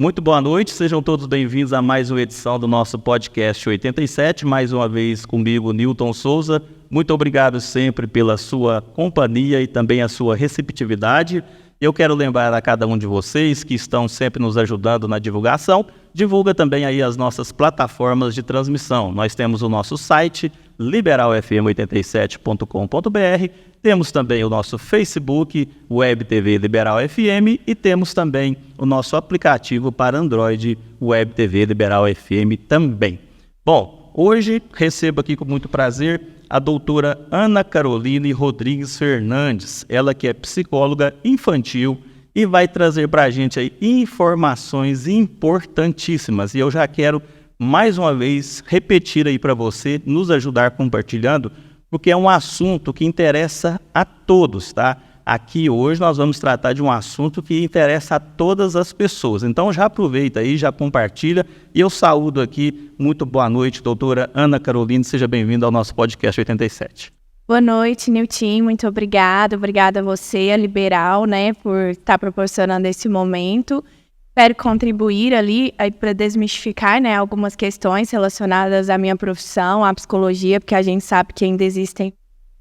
Muito boa noite, sejam todos bem-vindos a mais uma edição do nosso podcast 87, mais uma vez comigo, Newton Souza. Muito obrigado sempre pela sua companhia e também a sua receptividade. Eu quero lembrar a cada um de vocês que estão sempre nos ajudando na divulgação, divulga também aí as nossas plataformas de transmissão. Nós temos o nosso site, liberalfm87.com.br, temos também o nosso Facebook, Web TV Liberal FM, e temos também o nosso aplicativo para Android, Web TV Liberal FM também. Bom, hoje recebo aqui com muito prazer a doutora Ana Caroline Rodrigues Fernandes, ela que é psicóloga infantil e vai trazer para a gente aí informações importantíssimas. E eu já quero mais uma vez repetir aí para você, nos ajudar compartilhando, porque é um assunto que interessa a todos, tá? Aqui hoje nós vamos tratar de um assunto que interessa a todas as pessoas. Então já aproveita aí, já compartilha. E eu saúdo aqui, muito boa noite, doutora Ana Caroline, seja bem-vinda ao nosso podcast 87. Boa noite, Nilton, muito obrigada a você, a Liberal, né, por estar proporcionando esse momento. Espero contribuir ali para desmistificar, né, algumas questões relacionadas à minha profissão, à psicologia, porque a gente sabe que ainda existem,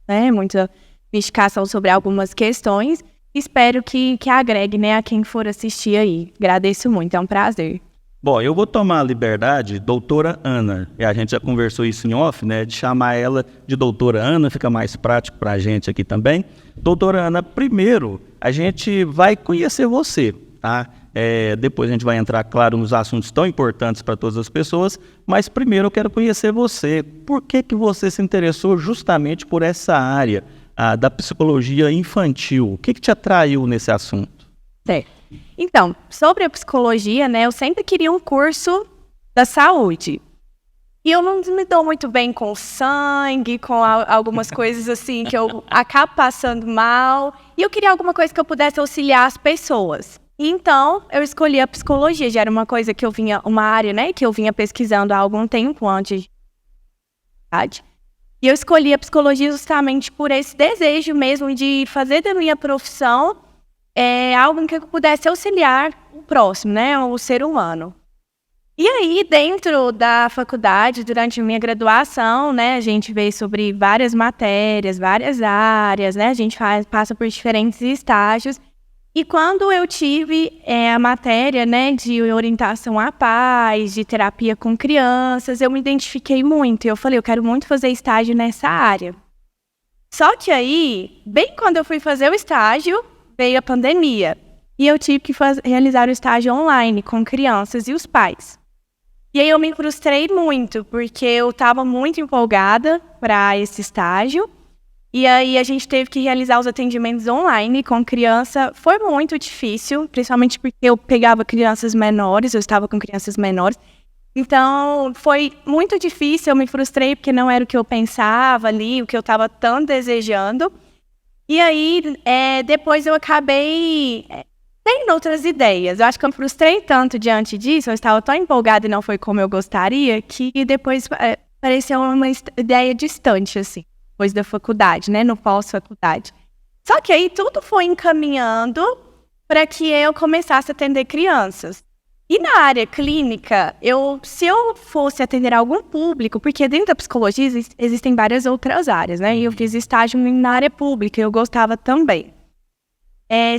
né, muita mistificação sobre algumas questões. Espero que agregue, né, a quem for assistir aí. Agradeço muito, é um prazer. Bom, eu vou tomar a liberdade, doutora Ana, e a gente já conversou isso em off, né, de chamar ela de doutora Ana, fica mais prático para a gente aqui também. Doutora Ana, primeiro a gente vai conhecer você, tá? Depois a gente vai entrar, claro, nos assuntos tão importantes para todas as pessoas, mas primeiro eu quero conhecer você. Por que você se interessou justamente por essa área da psicologia infantil? O que te atraiu nesse assunto? Certo. Então, sobre a psicologia, né, eu sempre queria um curso da saúde. E eu não me dou muito bem com sangue, com algumas coisas assim que eu acabo passando mal. E eu queria alguma coisa que eu pudesse auxiliar as pessoas. Então, eu escolhi a psicologia, já era uma coisa que uma área, né, que eu vinha pesquisando há algum tempo antes. E eu escolhi a psicologia justamente por esse desejo mesmo de fazer da minha profissão algo em que eu pudesse auxiliar o próximo, né, o ser humano. E aí, dentro da faculdade, durante a minha graduação, né, a gente vê sobre várias matérias, várias áreas, né, a gente passa por diferentes estágios. E quando eu tive a matéria, né, de orientação à paz, de terapia com crianças, eu me identifiquei muito. Eu falei, eu quero muito fazer estágio nessa área. Só que aí, bem quando eu fui fazer o estágio, veio a pandemia. E eu tive que realizar o estágio online com crianças e os pais. E aí eu me frustrei muito, porque eu estava muito empolgada para esse estágio. E aí a gente teve que realizar os atendimentos online com criança. Foi muito difícil, principalmente porque eu pegava crianças menores, eu estava com crianças menores. Então, foi muito difícil, eu me frustrei porque não era o que eu pensava ali, o que eu estava tão desejando. E aí, depois eu acabei tendo outras ideias. Eu acho que eu me frustrei tanto diante disso, eu estava tão empolgada e não foi como eu gostaria, que depois pareceu uma ideia distante, assim. Depois da faculdade, né, no pós-faculdade. Só que aí tudo foi encaminhando para que eu começasse a atender crianças. E na área clínica, se eu fosse atender algum público, porque dentro da psicologia existem várias outras áreas, né, e eu fiz estágio na área pública, eu gostava também.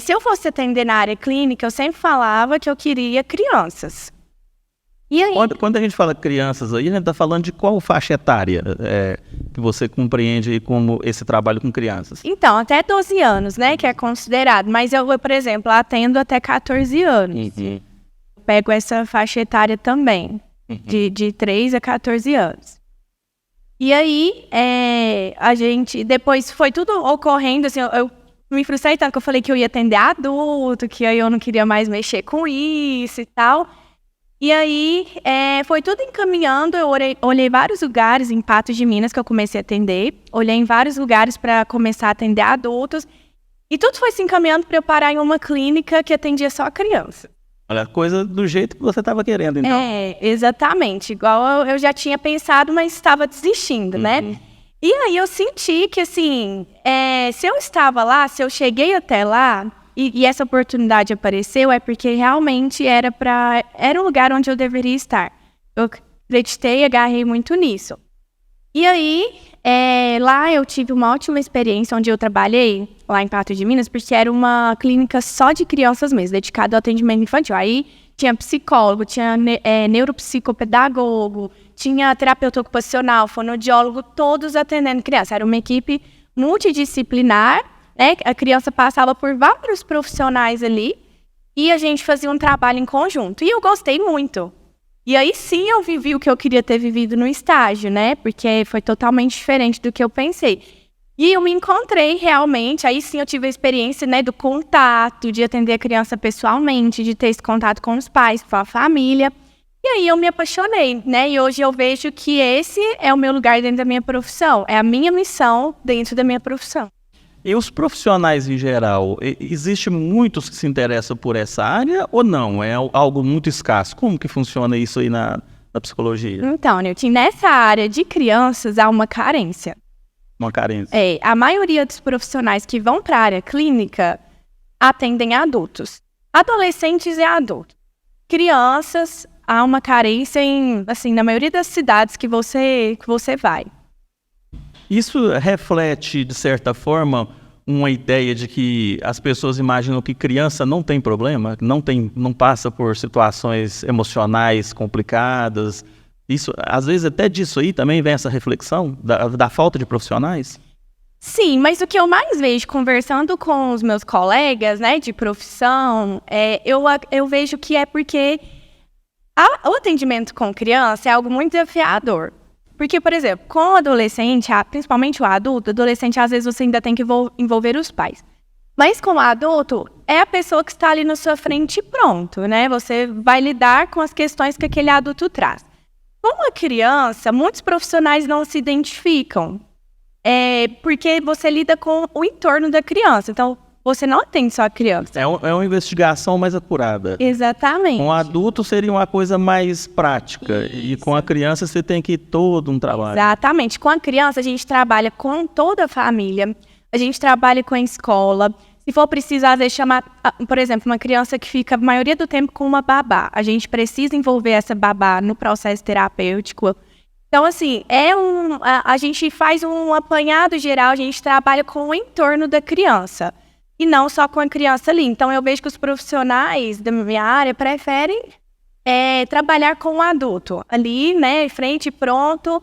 Se eu fosse atender na área clínica, eu sempre falava que eu queria crianças. E aí? Quando a gente fala crianças aí, a gente está falando de qual faixa etária que você compreende aí como esse trabalho com crianças? Então, até 12 anos, né, que é considerado. Mas eu, por exemplo, atendo até 14 anos. Uhum. Eu pego essa faixa etária também, de 3 a 14 anos. E aí, a gente, depois foi tudo ocorrendo, assim, eu me frustrei tanto que eu falei que eu ia atender adulto, que aí eu não queria mais mexer com isso e tal. E aí, foi tudo encaminhando, eu olhei vários lugares em Patos de Minas que eu comecei a atender, olhei em vários lugares para começar a atender adultos, e tudo foi se encaminhando para eu parar em uma clínica que atendia só criança. Olha, coisa do jeito que você estava querendo, então. Exatamente, igual eu já tinha pensado, mas estava desistindo, né? E aí eu senti que, assim, se eu estava lá, se eu cheguei até lá, e essa oportunidade apareceu, é porque realmente era um lugar onde eu deveria estar. Eu acreditei e agarrei muito nisso. E aí, lá eu tive uma ótima experiência onde eu trabalhei, lá em Patos de Minas, porque era uma clínica só de crianças mesmo, dedicada ao atendimento infantil. Aí tinha psicólogo, tinha neuropsicopedagogo, tinha terapeuta ocupacional, fonoaudiólogo, todos atendendo criança. Era uma equipe multidisciplinar, né? A criança passava por vários profissionais ali e a gente fazia um trabalho em conjunto. E eu gostei muito. E aí sim eu vivi o que eu queria ter vivido no estágio, né? Porque foi totalmente diferente do que eu pensei. E eu me encontrei realmente, aí sim eu tive a experiência, né, do contato, de atender a criança pessoalmente, de ter esse contato com os pais, com a família. E aí eu me apaixonei, né? E hoje eu vejo que esse é o meu lugar dentro da minha profissão, é a minha missão dentro da minha profissão. E os profissionais em geral, existe muitos que se interessam por essa área ou não? É algo muito escasso? Como que funciona isso aí na psicologia? Então, Nilton, nessa área de crianças há uma carência. Uma carência. A maioria dos profissionais que vão para a área clínica atendem adultos. Adolescentes e adultos. Crianças, há uma carência na maioria das cidades que você vai. Isso reflete, de certa forma, uma ideia de que as pessoas imaginam que criança não tem problema, não passa por situações emocionais complicadas. Isso, às vezes, até disso aí também vem essa reflexão da falta de profissionais? Sim, mas o que eu mais vejo conversando com os meus colegas, né, de profissão, eu vejo que é porque o atendimento com criança é algo muito desafiador. Porque, por exemplo, com o adolescente, principalmente o adolescente, às vezes você ainda tem que envolver os pais. Mas com o adulto, é a pessoa que está ali na sua frente e pronto, né? Você vai lidar com as questões que aquele adulto traz. Com a criança, muitos profissionais não se identificam, porque você lida com o entorno da criança. Então, você não atende só a criança. É uma investigação mais apurada. Exatamente. Com o adulto seria uma coisa mais prática. Isso. E com a criança você tem que ir todo um trabalho. Exatamente. Com a criança a gente trabalha com toda a família. A gente trabalha com a escola. Se for preciso, às vezes, chamar, por exemplo, uma criança que fica a maioria do tempo com uma babá. A gente precisa envolver essa babá no processo terapêutico. Então, assim, a gente faz um apanhado geral, a gente trabalha com o entorno da criança. E não só com a criança ali. Então, eu vejo que os profissionais da minha área preferem trabalhar com o adulto. Ali, né, frente, pronto,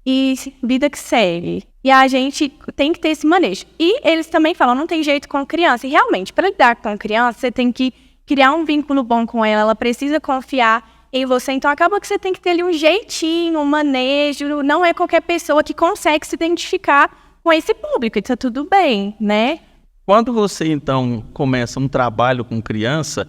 e vida que segue. E a gente tem que ter esse manejo. E eles também falam, não tem jeito com criança. E realmente, para lidar com a criança, você tem que criar um vínculo bom com ela. Ela precisa confiar em você. Então, acaba que você tem que ter ali um jeitinho, um manejo. Não é qualquer pessoa que consegue se identificar com esse público. E tá tudo bem, né? Quando você, então, começa um trabalho com criança,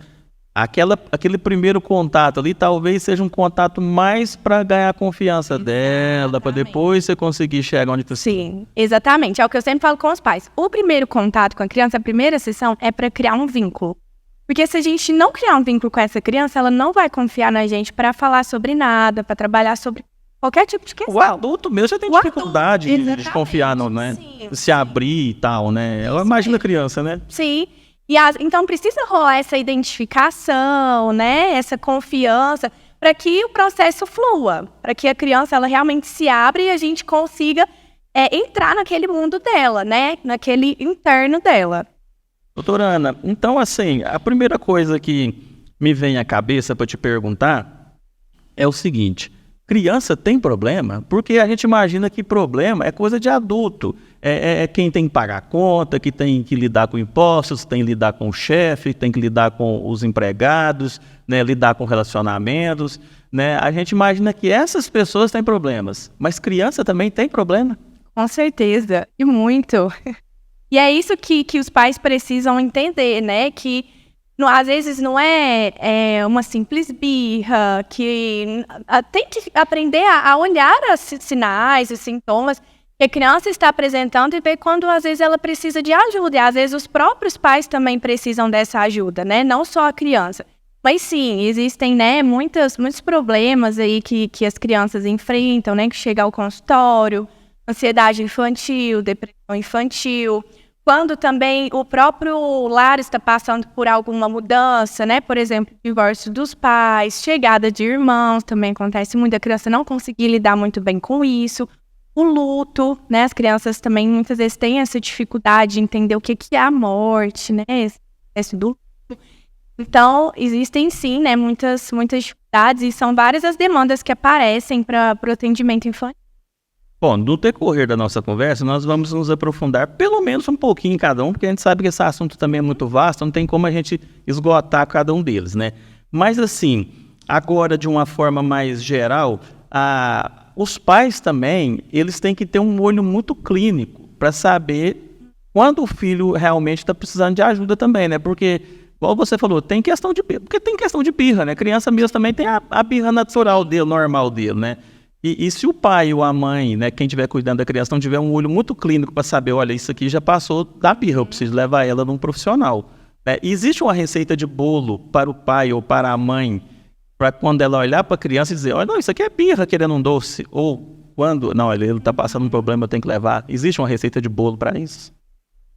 aquele primeiro contato ali talvez seja um contato mais para ganhar a confiança dela, para depois você conseguir chegar onde você... Sim, exatamente. É o que eu sempre falo com os pais. O primeiro contato com a criança, a primeira sessão, é para criar um vínculo. Porque se a gente não criar um vínculo com essa criança, ela não vai confiar na gente para falar sobre nada, para trabalhar sobre qualquer tipo de questão. O adulto mesmo já tem dificuldade de confiar, né? Sim, se abrir e tal, né? Ela imagina a criança, né? Sim. Então precisa rolar essa identificação, né? Essa confiança, para que o processo flua, para que a criança ela realmente se abra e a gente consiga entrar naquele mundo dela, né? Naquele interno dela. Doutora Ana, então assim, a primeira coisa que me vem à cabeça para te perguntar é o seguinte: criança tem problema? Porque a gente imagina que problema é coisa de adulto. É quem tem que pagar a conta, que tem que lidar com impostos, tem que lidar com o chefe, tem que lidar com os empregados, né, lidar com relacionamentos. Né? A gente imagina que essas pessoas têm problemas, mas criança também tem problema? Com certeza, e muito. E é isso que os pais precisam entender, né? Que às vezes não é uma simples birra, que tem que aprender a olhar os sinais, os sintomas que a criança está apresentando e ver quando, às vezes, ela precisa de ajuda. E, às vezes, os próprios pais também precisam dessa ajuda, né? Não só a criança. Mas, sim, existem, né, muitos problemas aí que as crianças enfrentam, né? Que chega ao consultório, ansiedade infantil, depressão infantil. Quando também o próprio lar está passando por alguma mudança, né? Por exemplo, divórcio dos pais, chegada de irmãos, também acontece muito. A criança não conseguir lidar muito bem com isso. O luto, né? As crianças também muitas vezes têm essa dificuldade de entender o que é a morte, né? Esse do luto. Então, existem sim, né? Muitas dificuldades e são várias as demandas que aparecem para o atendimento infantil. Bom, no decorrer da nossa conversa, nós vamos nos aprofundar pelo menos um pouquinho em cada um, porque a gente sabe que esse assunto também é muito vasto, não tem como a gente esgotar cada um deles, né? Mas assim, agora de uma forma mais geral, os pais também, eles têm que ter um olho muito clínico para saber quando o filho realmente está precisando de ajuda também, né? Porque, igual você falou, tem questão de birra, né? Criança mesmo também tem a birra natural dele, normal dele, né? E se o pai ou a mãe, né, quem estiver cuidando da criança, não tiver um olho muito clínico para saber, olha, isso aqui já passou da birra, eu preciso levar ela num profissional. Né? Existe uma receita de bolo para o pai ou para a mãe, para quando ela olhar para a criança e dizer, olha, não, isso aqui é birra querendo um doce, ou quando, não, ele está passando um problema, eu tenho que levar. Existe uma receita de bolo para isso?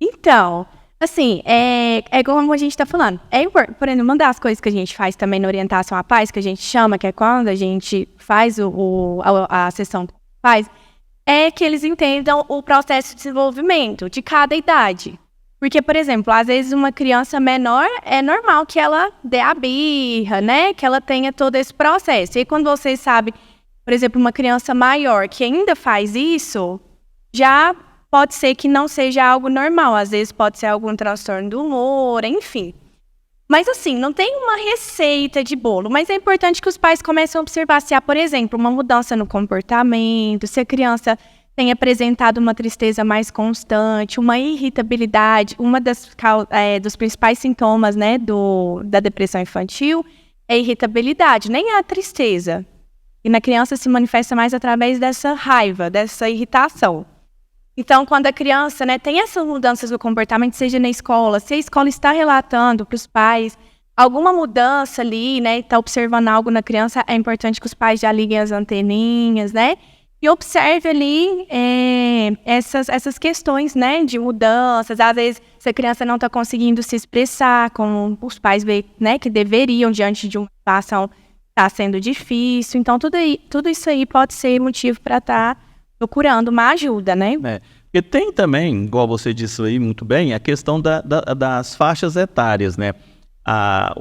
Então, assim, é como a gente está falando. Por exemplo, uma das coisas que a gente faz também na orientação a pais, que a gente chama, que é quando a gente faz a sessão com pais, é que eles entendam o processo de desenvolvimento de cada idade. Porque, por exemplo, às vezes uma criança menor é normal que ela dê a birra, né? Que ela tenha todo esse processo. E aí, quando vocês sabem, por exemplo, uma criança maior que ainda faz isso, já pode ser que não seja algo normal. Às vezes pode ser algum transtorno do humor, enfim. Mas assim, não tem uma receita de bolo. Mas é importante que os pais comecem a observar se há, por exemplo, uma mudança no comportamento, se a criança tem apresentado uma tristeza mais constante, uma irritabilidade. Dos principais sintomas, né, da depressão infantil é a irritabilidade, nem é a tristeza. E na criança se manifesta mais através dessa raiva, dessa irritação. Então, quando a criança, né, tem essas mudanças no comportamento, seja na escola, se a escola está relatando para os pais alguma mudança ali, né, está observando algo na criança, é importante que os pais já liguem as anteninhas, né, e observe ali essas questões, né, de mudanças. Às vezes, se a criança não está conseguindo se expressar, como os pais veem, né, que deveriam diante de uma situação que está sendo difícil. Então, tudo isso aí pode ser motivo para estar procurando uma ajuda, né? Porque tem também, igual você disse aí muito bem, a questão das faixas etárias, né?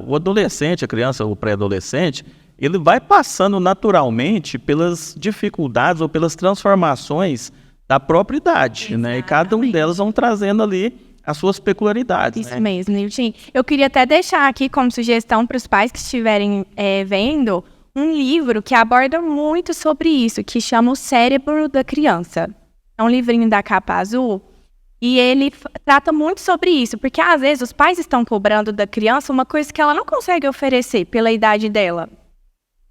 O adolescente, a criança, o pré-adolescente, ele vai passando naturalmente pelas dificuldades ou pelas transformações da própria idade, Exatamente. né? E cada um delas vão trazendo ali as suas peculiaridades. Isso né? mesmo, Nilton. Eu queria até deixar aqui como sugestão para os pais que estiverem vendo um livro que aborda muito sobre isso, que chama O Cérebro da Criança. É um livrinho da capa azul e ele trata muito sobre isso, porque às vezes os pais estão cobrando da criança uma coisa que ela não consegue oferecer pela idade dela.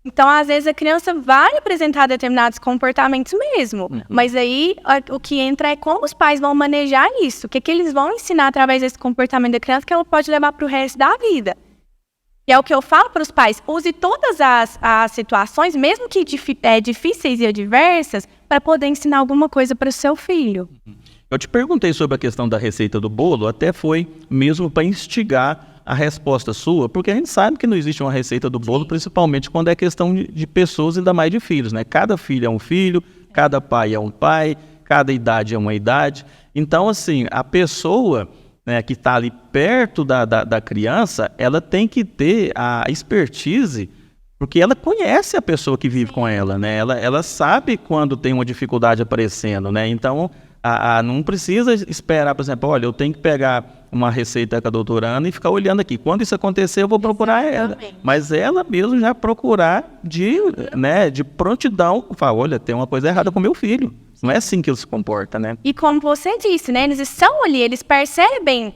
Então, às vezes, a criança vai apresentar determinados comportamentos mesmo, mas aí o que entra é como os pais vão manejar isso, o que eles vão ensinar através desse comportamento da criança que ela pode levar para o resto da vida. E é o que eu falo para os pais, use todas as situações, mesmo que difíceis e adversas, para poder ensinar alguma coisa para o seu filho. Eu te perguntei sobre a questão da receita do bolo, até foi mesmo para instigar a resposta sua, porque a gente sabe que não existe uma receita do bolo, principalmente quando é questão de pessoas, ainda mais de filhos, né? Cada filho é um filho, cada pai é um pai, cada idade é uma idade. Então, assim, a pessoa, né, que está ali perto da criança, ela tem que ter a expertise, porque ela conhece a pessoa que vive com ela, né? Ela sabe quando tem uma dificuldade aparecendo, né? Então, não precisa esperar, por exemplo, olha, eu tenho que pegar uma receita com a doutora Ana e ficar olhando aqui. Quando isso acontecer, eu vou procurar ela. Mas ela mesmo já procurar de prontidão, falar, olha, tem uma coisa errada com meu filho. Não é assim que ele se comporta, né? E como você disse, né, eles estão ali, eles percebem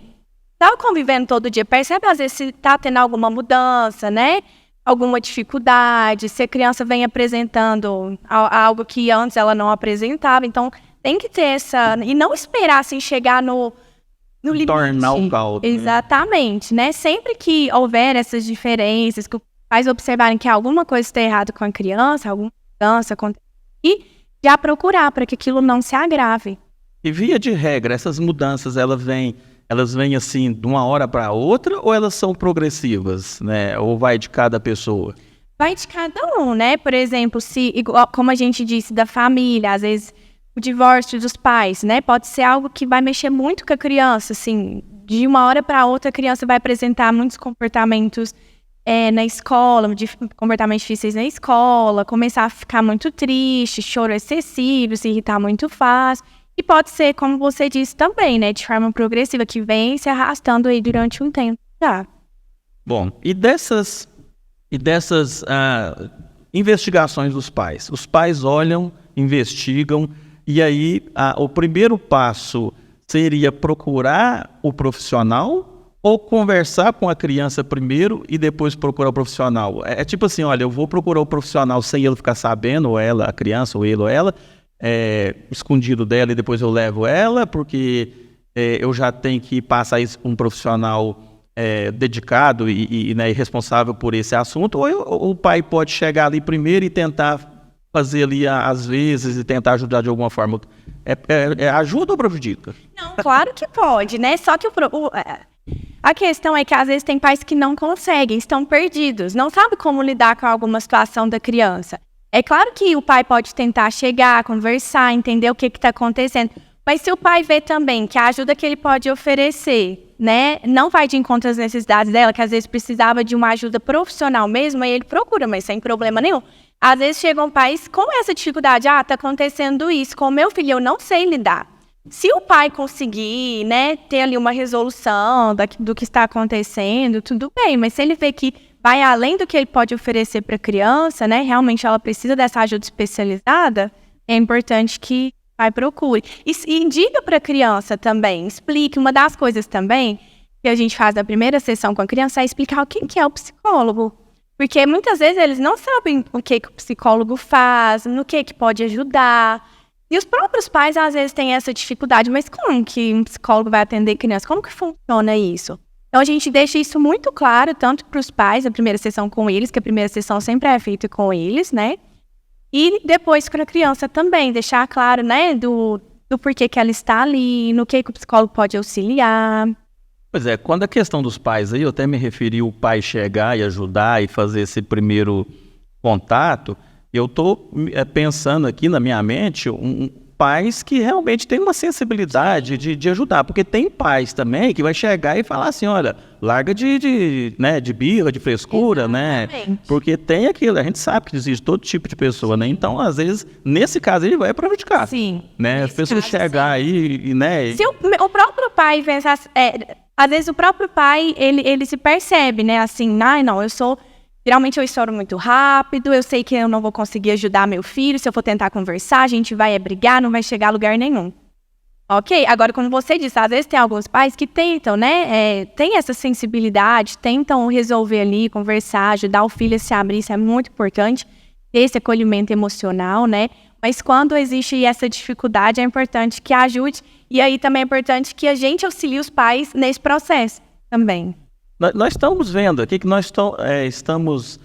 tá convivendo todo dia, percebe às vezes se tá tendo alguma mudança, né? Alguma dificuldade, se a criança vem apresentando algo que antes ela não apresentava. Então, tem que ter essa... E não esperar, assim, chegar no limite. Tornar o caldo. Exatamente, né? Sempre que houver essas diferenças, que os pais observarem que alguma coisa está errada com a criança, alguma mudança acontece, e já procurar para que aquilo não se agrave. E via de regra, essas mudanças, elas vêm assim de uma hora para outra ou elas são progressivas, né? Ou vai de cada pessoa? Vai de cada um, né? Por exemplo, se, igual, como a gente disse, da família, às vezes o divórcio dos pais, né? Pode ser algo que vai mexer muito com a criança, assim, de uma hora para outra a criança vai apresentar muitos comportamentos na escola, comportamentos difíceis na escola, começar a ficar muito triste, choro excessivo, se irritar muito fácil. E pode ser, como você disse também, né? De forma progressiva, que vem se arrastando aí durante um tempo já. Bom, e dessas investigações dos pais? Os pais olham, investigam, e aí o primeiro passo seria procurar o profissional ou conversar com a criança primeiro e depois procurar o profissional? É tipo assim, olha, eu vou procurar o profissional sem ele ficar sabendo, ou ela, a criança, ou ele ou ela, escondido dela, e depois eu levo ela, porque eu já tenho que passar isso um profissional dedicado e responsável por esse assunto, ou o pai pode chegar ali primeiro e tentar fazer ali às vezes e tentar ajudar de alguma forma. Ajuda ou prejudica? Não, claro que pode, né? Só que a questão é que às vezes tem pais que não conseguem, estão perdidos, não sabem como lidar com alguma situação da criança. É claro que o pai pode tentar chegar, conversar, entender o que está acontecendo, mas se o pai vê também que a ajuda que ele pode oferecer, né, não vai de encontro às necessidades dela, que às vezes precisava de uma ajuda profissional mesmo, aí ele procura, mas sem problema nenhum. Às vezes chegam pais com essa dificuldade, tá acontecendo isso com o meu filho, eu não sei lidar. Se o pai conseguir, né, ter ali uma resolução do que está acontecendo, tudo bem, mas se ele vê que vai além do que ele pode oferecer para a criança, né, realmente ela precisa dessa ajuda especializada, é importante que o pai procure. E diga para a criança também, explique. Uma das coisas também que a gente faz na primeira sessão com a criança é explicar o que é o psicólogo. Porque muitas vezes eles não sabem o que o psicólogo faz, no que pode ajudar. E os próprios pais, às vezes, têm essa dificuldade. Mas como que um psicólogo vai atender criança? Como que funciona isso? Então, a gente deixa isso muito claro, tanto para os pais, a primeira sessão com eles, que a primeira sessão sempre é feita com eles, né? E depois para a criança também, deixar claro, né, do porquê que ela está ali, no que o psicólogo pode auxiliar. Pois é, quando a questão dos pais aí, eu até me referi o pai chegar e ajudar e fazer esse primeiro contato, eu estou pensando aqui na minha mente pais que realmente têm uma sensibilidade de ajudar, porque tem pais também que vai chegar e falar assim, olha, larga de birra, de frescura, exatamente, né? Porque tem aquilo, a gente sabe que existe todo tipo de pessoa, né? Então, às vezes, nesse caso, ele vai prejudicar. Sim. Né? As pessoas chegar aí, né? Se o próprio pai pensar, às vezes o próprio pai, ele se percebe, né? Assim, não, geralmente eu estouro muito rápido, eu sei que eu não vou conseguir ajudar meu filho, se eu for tentar conversar, a gente vai brigar, não vai chegar a lugar nenhum. Ok? Agora, como você disse, às vezes tem alguns pais que tentam, né? Tem essa sensibilidade, tentam resolver ali, conversar, ajudar o filho a se abrir, isso é muito importante, ter esse acolhimento emocional, né? Mas quando existe essa dificuldade, é importante que ajude, e aí também é importante que a gente auxilie os pais nesse processo também. Nós estamos vendo aqui que nós estamos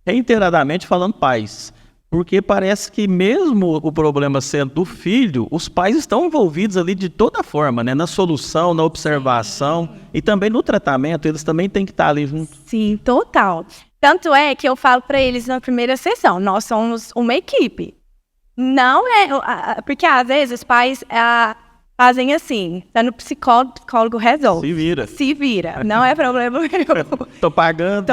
reiteradamente falando pais, porque parece que mesmo o problema sendo do filho, os pais estão envolvidos ali de toda forma, né? Na solução, na observação e também no tratamento, eles também têm que estar ali junto. Sim, total. Tanto é que eu falo para eles na primeira sessão, nós somos uma equipe. Não porque às vezes os pais fazem assim, tá no psicólogo, o psicólogo resolve. Se vira, não é problema meu. Tô pagando.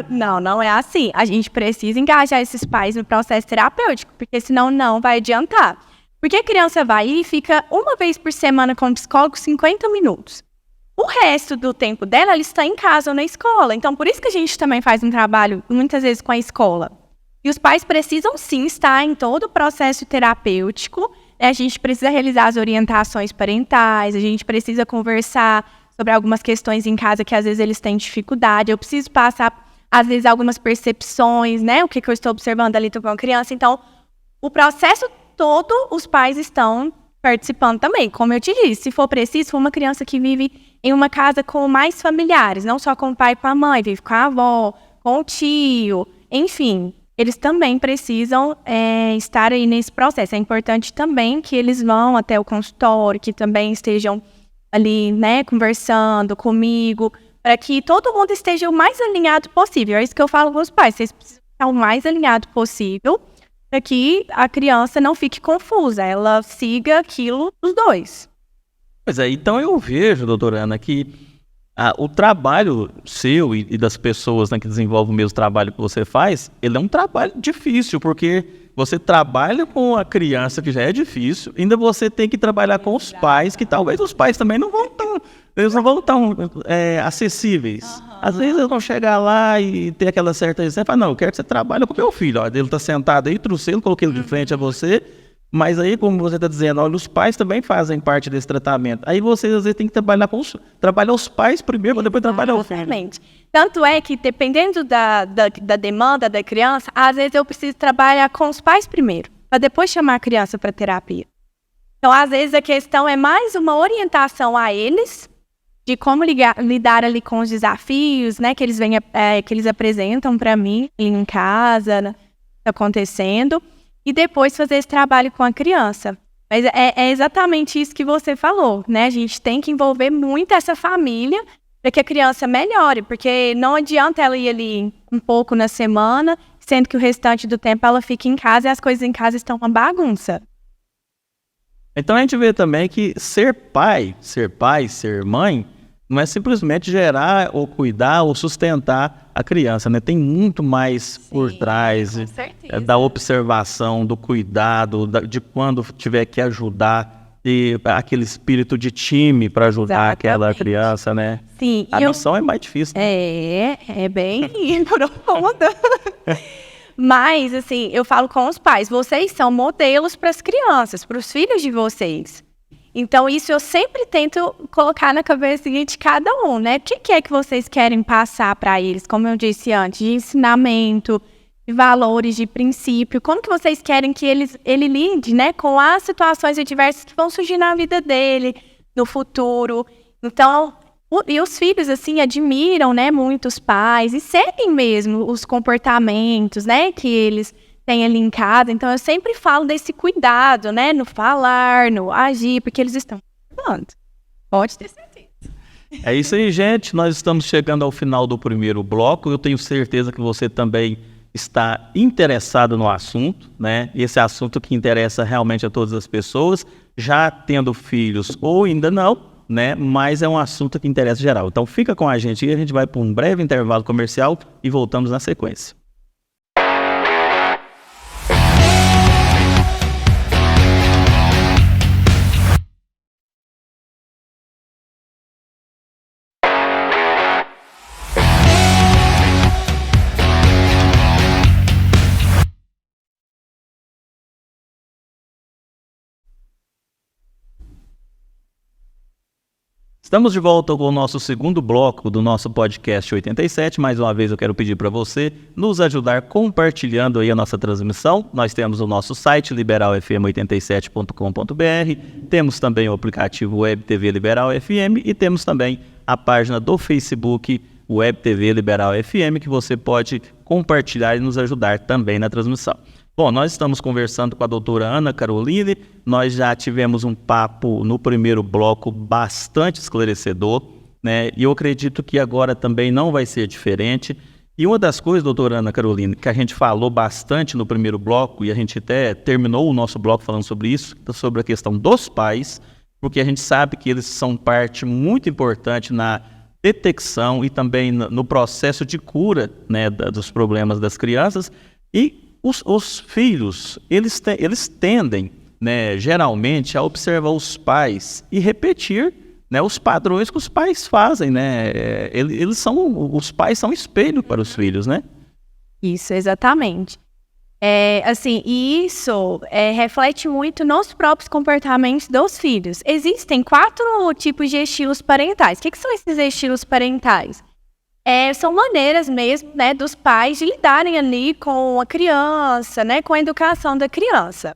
Não é assim. A gente precisa engajar esses pais no processo terapêutico, porque senão não vai adiantar. Porque a criança vai e fica uma vez por semana com o psicólogo 50 minutos. O resto do tempo dela, ela está em casa ou na escola. Então, por isso que a gente também faz um trabalho, muitas vezes, com a escola. E os pais precisam, sim, estar em todo o processo terapêutico. A gente precisa realizar as orientações parentais, a gente precisa conversar sobre algumas questões em casa que às vezes eles têm dificuldade. Eu preciso passar, às vezes, algumas percepções, né? O que eu estou observando ali com a criança. Então, o processo todo, os pais estão participando também. Como eu te disse, se for preciso, se for uma criança que vive em uma casa com mais familiares, não só com o pai e com a mãe, vive com a avó, com o tio, enfim, eles também precisam estar aí nesse processo. É importante também que eles vão até o consultório, que também estejam ali, né, conversando comigo, para que todo mundo esteja o mais alinhado possível. É isso que eu falo com os pais, vocês precisam estar o mais alinhado possível, para que a criança não fique confusa, ela siga aquilo dos dois. Pois é, então eu vejo, doutora Ana, que o trabalho seu e das pessoas, né, que desenvolvem o mesmo trabalho que você faz, ele é um trabalho difícil, porque você trabalha com a criança, que já é difícil, ainda você tem que trabalhar com os pais, que talvez os pais também não vão tão acessíveis. Uhum. Às vezes eles vão chegar lá e ter aquela certa e falar, não, eu quero que você trabalhe com o meu filho. Ó, ele está sentado aí, trouxe ele, coloquei ele de frente a você, mas aí, como você está dizendo, olha, os pais também fazem parte desse tratamento. Aí você, às vezes, tem que trabalhar os pais primeiro, para depois trabalhar o filho. Exatamente. Tanto é que, dependendo da demanda da criança, às vezes eu preciso trabalhar com os pais primeiro, para depois chamar a criança para terapia. Então, às vezes, a questão é mais uma orientação a eles, de como lidar ali com os desafios, né, que eles apresentam para mim em casa, né, acontecendo, e depois fazer esse trabalho com a criança. Mas é exatamente isso que você falou, né? A gente tem que envolver muito essa família para que a criança melhore, porque não adianta ela ir ali um pouco na semana, sendo que o restante do tempo ela fica em casa e as coisas em casa estão uma bagunça. Então a gente vê também que ser pai, ser mãe, não é simplesmente gerar ou cuidar ou sustentar a criança, né? Tem muito mais por trás da observação, do cuidado, de quando tiver que ajudar, e aquele espírito de time para ajudar aquela criança, né? Sim. A missão é mais difícil. Né? É bem profunda. Mas, assim, eu falo com os pais, vocês são modelos para as crianças, para os filhos de vocês. Então, isso eu sempre tento colocar na cabeça de cada um, né? O que é que vocês querem passar para eles, como eu disse antes, de ensinamento, de valores, de princípio? Como que vocês querem que ele lide, né, com as situações adversas que vão surgir na vida dele, no futuro? Então, e os filhos, assim, admiram, né, muito os pais e seguem mesmo os comportamentos, né, que eles tem ali em casa, então eu sempre falo desse cuidado, né, no falar, no agir, porque eles estão cuidando. Pode ter certeza. É isso aí, gente, nós estamos chegando ao final do primeiro bloco, eu tenho certeza que você também está interessado no assunto, né, esse assunto que interessa realmente a todas as pessoas, já tendo filhos ou ainda não, né, mas é um assunto que interessa geral. Então fica com a gente e a gente vai para um breve intervalo comercial e voltamos na sequência. Estamos de volta com o nosso segundo bloco do nosso podcast 87. Mais uma vez eu quero pedir para você nos ajudar compartilhando aí a nossa transmissão. Nós temos o nosso site liberalfm87.com.br, temos também o aplicativo Web TV Liberal FM e temos também a página do Facebook Web TV Liberal FM, que você pode compartilhar e nos ajudar também na transmissão. Bom, nós estamos conversando com a doutora Ana Caroline, nós já tivemos um papo no primeiro bloco bastante esclarecedor, né? E eu acredito que agora também não vai ser diferente. E uma das coisas, doutora Ana Caroline, que a gente falou bastante no primeiro bloco, e a gente até terminou o nosso bloco falando sobre isso, sobre a questão dos pais, porque a gente sabe que eles são parte muito importante na detecção e também no processo de cura, né, dos problemas das crianças. E os filhos, eles tendem, né, geralmente, a observar os pais e repetir, né, os padrões que os pais fazem, né? Os pais são espelho para os filhos, né? Isso, exatamente. Assim, e isso reflete muito nos próprios comportamentos dos filhos. Existem 4 tipos de estilos parentais. O que são esses estilos parentais? São maneiras mesmo, né, dos pais de lidarem ali com a criança, né, com a educação da criança.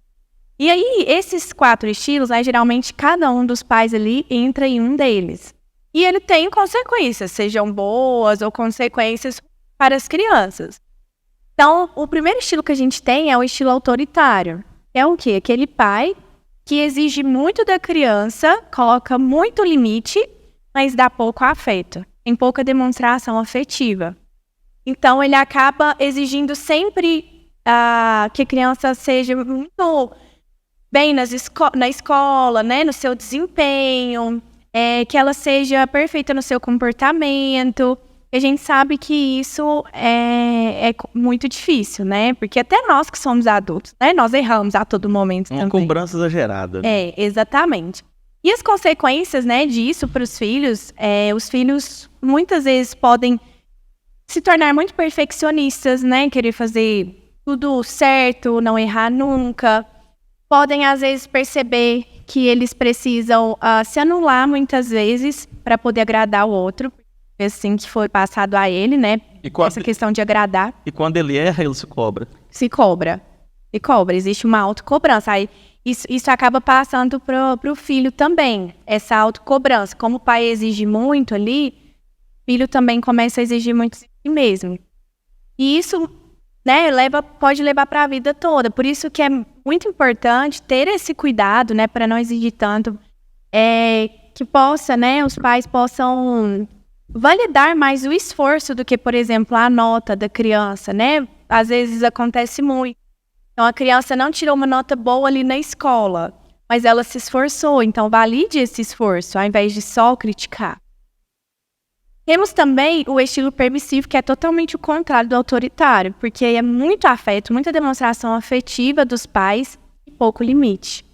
E aí, esses 4 estilos, né, geralmente cada um dos pais ali entra em um deles. E ele tem consequências, sejam boas ou consequências para as crianças. Então, o primeiro estilo que a gente tem é o estilo autoritário. É o quê? Aquele pai que exige muito da criança, coloca muito limite, mas dá pouco afeto, tem pouca demonstração afetiva. Então, ele acaba exigindo sempre que a criança seja muito bem na escola, né, no seu desempenho, que ela seja perfeita no seu comportamento. A gente sabe que isso é muito difícil, né? Porque até nós que somos adultos, né? Nós erramos a todo momento também. Uma cobrança exagerada. Né? Exatamente. E as consequências, né, disso para os filhos muitas vezes podem se tornar muito perfeccionistas, né? Querer fazer tudo certo, não errar nunca. Podem, às vezes, perceber que eles precisam se anular muitas vezes para poder agradar o outro. Assim que foi passado a ele, né? Essa questão de agradar. E quando ele erra, ele se cobra. Se cobra. Existe uma autocobrança. Aí isso acaba passando pro filho também, essa autocobrança. Como o pai exige muito ali, o filho também começa a exigir muito de si mesmo. E isso, né, pode levar para a vida toda. Por isso que é muito importante ter esse cuidado, né, para não exigir tanto, que possa, né, os pais possam validar mais o esforço do que, por exemplo, a nota da criança, né? Às vezes acontece muito. Então, a criança não tirou uma nota boa ali na escola, mas ela se esforçou. Então, valide esse esforço, ao invés de só criticar. Temos também o estilo permissivo, que é totalmente o contrário do autoritário, porque é muito afeto, muita demonstração afetiva dos pais e pouco limite.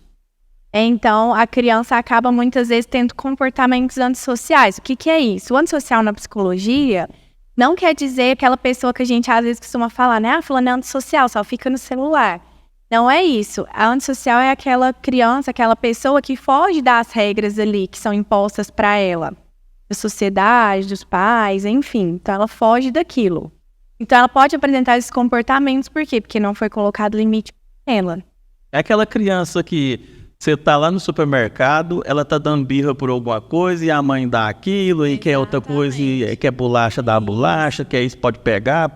Então, a criança acaba muitas vezes tendo comportamentos antissociais. O que é isso? O antissocial na psicologia não quer dizer aquela pessoa que a gente às vezes costuma falar, né? Fulano é antissocial, só fica no celular. Não é isso. A antissocial é aquela criança, aquela pessoa que foge das regras ali que são impostas para ela. Da sociedade, dos pais, enfim. Então, ela foge daquilo. Então, ela pode apresentar esses comportamentos, por quê? Porque não foi colocado limite para ela. É aquela criança que você tá lá no supermercado, ela tá dando birra por alguma coisa e a mãe dá aquilo e quer outra coisa e quer bolacha, dá bolacha, quer isso, pode pegar.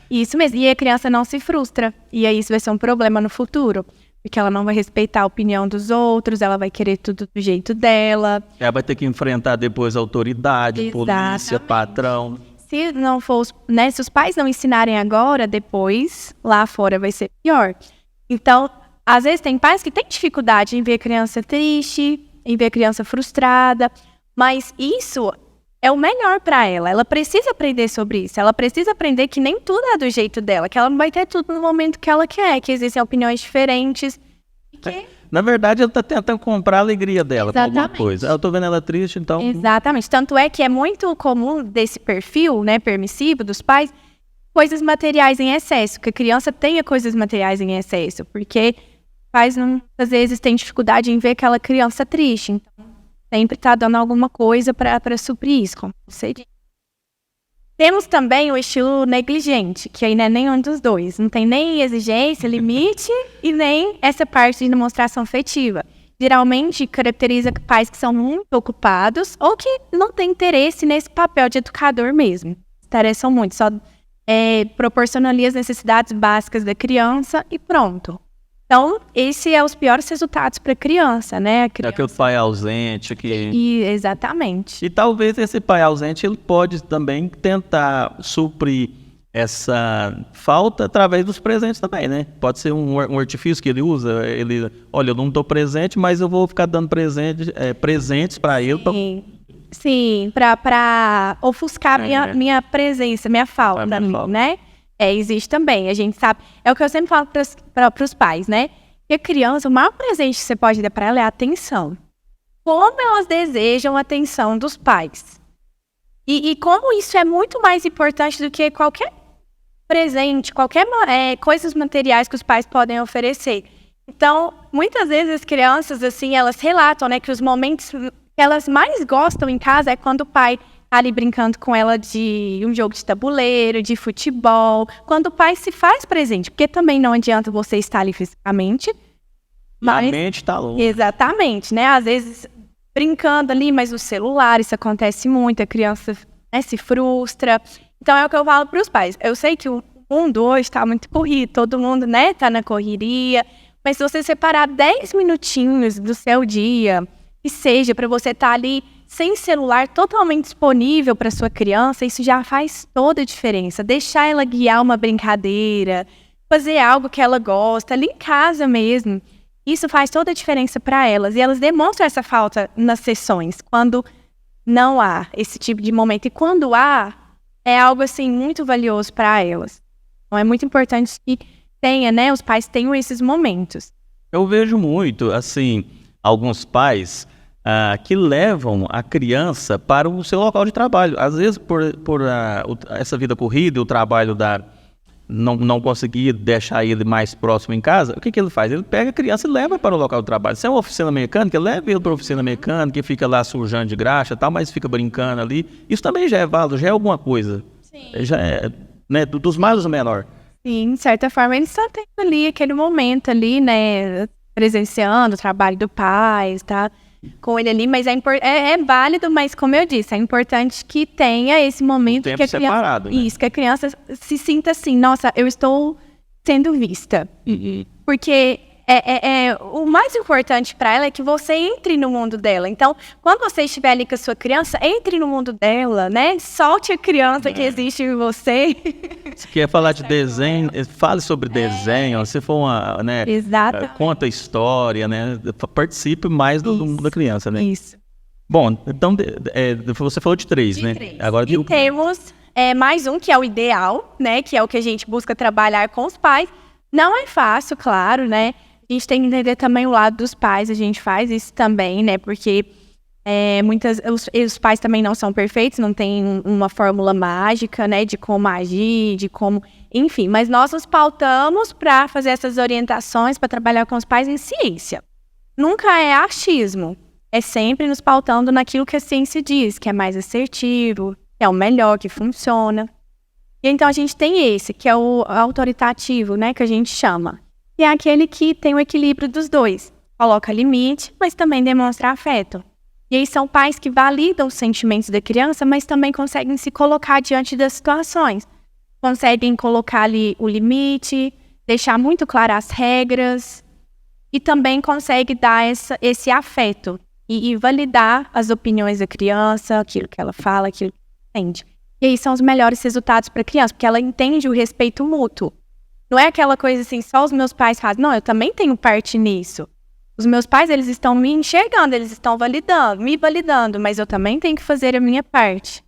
Isso mesmo, e a criança não se frustra. E aí isso vai ser um problema no futuro, porque ela não vai respeitar a opinião dos outros, ela vai querer tudo do jeito dela. Ela vai ter que enfrentar depois a autoridade, polícia, patrão. Se não for, né, se os pais não ensinarem agora, depois, lá fora vai ser pior. Então, às vezes tem pais que têm dificuldade em ver a criança triste, em ver a criança frustrada, mas isso é o melhor para ela. Ela precisa aprender sobre isso. Ela precisa aprender que nem tudo é do jeito dela, que ela não vai ter tudo no momento que ela quer, que existem opiniões diferentes. Na verdade, ela está tentando comprar a alegria dela com alguma coisa. Eu estou vendo ela triste, então... Exatamente. Tanto é que é muito comum desse perfil, né, permissivo dos pais, coisas materiais em excesso, que a criança tenha coisas materiais em excesso, porque pais às vezes têm dificuldade em ver aquela criança triste, então sempre está dando alguma coisa para suprir isso, como você disse. Temos também o estilo negligente, que aí não é nenhum dos dois, não tem nem exigência, limite e nem essa parte de demonstração afetiva. Geralmente caracteriza pais que são muito ocupados ou que não têm interesse nesse papel de educador mesmo. Interessam muito, só proporcionam ali as necessidades básicas da criança e pronto. Então, esse é os piores resultados para a criança, né? A criança... É aquele pai ausente que... Exatamente. E talvez esse pai ausente, ele pode também tentar suprir essa falta através dos presentes também, né? Pode ser um artifício que ele usa, olha, eu não estou presente, mas eu vou ficar dando presentes para ele. Sim, para ofuscar minha presença, minha falta, né? Existe também, a gente sabe. É o que eu sempre falo para os pais, né? Que a criança, o maior presente que você pode dar para ela é a atenção. Como elas desejam a atenção dos pais. E como isso é muito mais importante do que qualquer presente, qualquer coisas materiais que os pais podem oferecer. Então, muitas vezes as crianças, assim, elas relatam, né, que os momentos que elas mais gostam em casa é quando o pai tá ali brincando com ela de um jogo de tabuleiro, de futebol, quando o pai se faz presente, porque também não adianta você estar ali fisicamente, mas A mente tá louca. exatamente, né? Às vezes brincando ali, mas no celular, isso acontece muito, a criança, né, se frustra. Então é o que eu falo para os pais. Eu sei que o mundo hoje está muito corrido, todo mundo, né, tá na correria, mas se você separar 10 minutinhos do seu dia, que seja para você estar ali sem celular, totalmente disponível para sua criança, isso já faz toda a diferença. Deixar ela guiar uma brincadeira, fazer algo que ela gosta, ali em casa mesmo. Isso faz toda a diferença para elas. E elas demonstram essa falta nas sessões, quando não há esse tipo de momento. E quando há, é algo assim muito valioso para elas. Então é muito importante que tenha, né, os pais tenham esses momentos. Eu vejo muito, assim, alguns pais que levam a criança para o seu local de trabalho. Às vezes, por essa vida corrida, o trabalho não conseguir deixar ele mais próximo em casa, o que ele faz? Ele pega a criança e leva para o local de trabalho. Se é uma oficina mecânica, leva ele para a oficina mecânica, fica lá sujando de graxa e tal, mas fica brincando ali. Isso também já é válido, já é alguma coisa. Sim. Já é, né, dos males o menor. Sim, de certa forma, eles estão tendo ali aquele momento ali, né, presenciando o trabalho do pai, tá com ele ali, mas é válido, mas como eu disse, é importante que tenha esse momento tempo que a criança, separado, né? Isso, que a criança se sinta assim, nossa, eu estou sendo vista. Porque o mais importante para ela é que você entre no mundo dela. Então, quando você estiver ali com a sua criança, entre no mundo dela, né? Solte a criança que existe em você. Se quer falar de desenho, fale sobre desenho. Se for uma, né, Exato. conta a história, né? Participe mais do mundo da criança, né? Isso. Bom, então você falou de 3, né? Três. Agora E temos mais um que é o ideal, né? Que é o que a gente busca trabalhar com os pais. Não é fácil, claro, né? A gente tem que entender também o lado dos pais, a gente faz isso também, né? Porque os pais também não são perfeitos, não tem uma fórmula mágica, né? De como agir, de como... Enfim, mas nós nos pautamos para fazer essas orientações, para trabalhar com os pais em ciência. Nunca é achismo, é sempre nos pautando naquilo que a ciência diz, que é mais assertivo, que é o melhor, que funciona. E então a gente tem esse, que é o autoritativo, né? Que a gente chama. E é aquele que tem o equilíbrio dos dois. Coloca limite, mas também demonstra afeto. E aí são pais que validam os sentimentos da criança, mas também conseguem se colocar diante das situações. Conseguem colocar ali o limite, deixar muito claras as regras. E também consegue dar esse afeto. E validar as opiniões da criança, aquilo que ela fala, aquilo que ela entende. E aí são os melhores resultados para a criança, porque ela entende o respeito mútuo. Não é aquela coisa assim, só os meus pais fazem. Não, eu também tenho parte nisso. Os meus pais, eles estão me enxergando, eles estão me validando, mas eu também tenho que fazer a minha parte.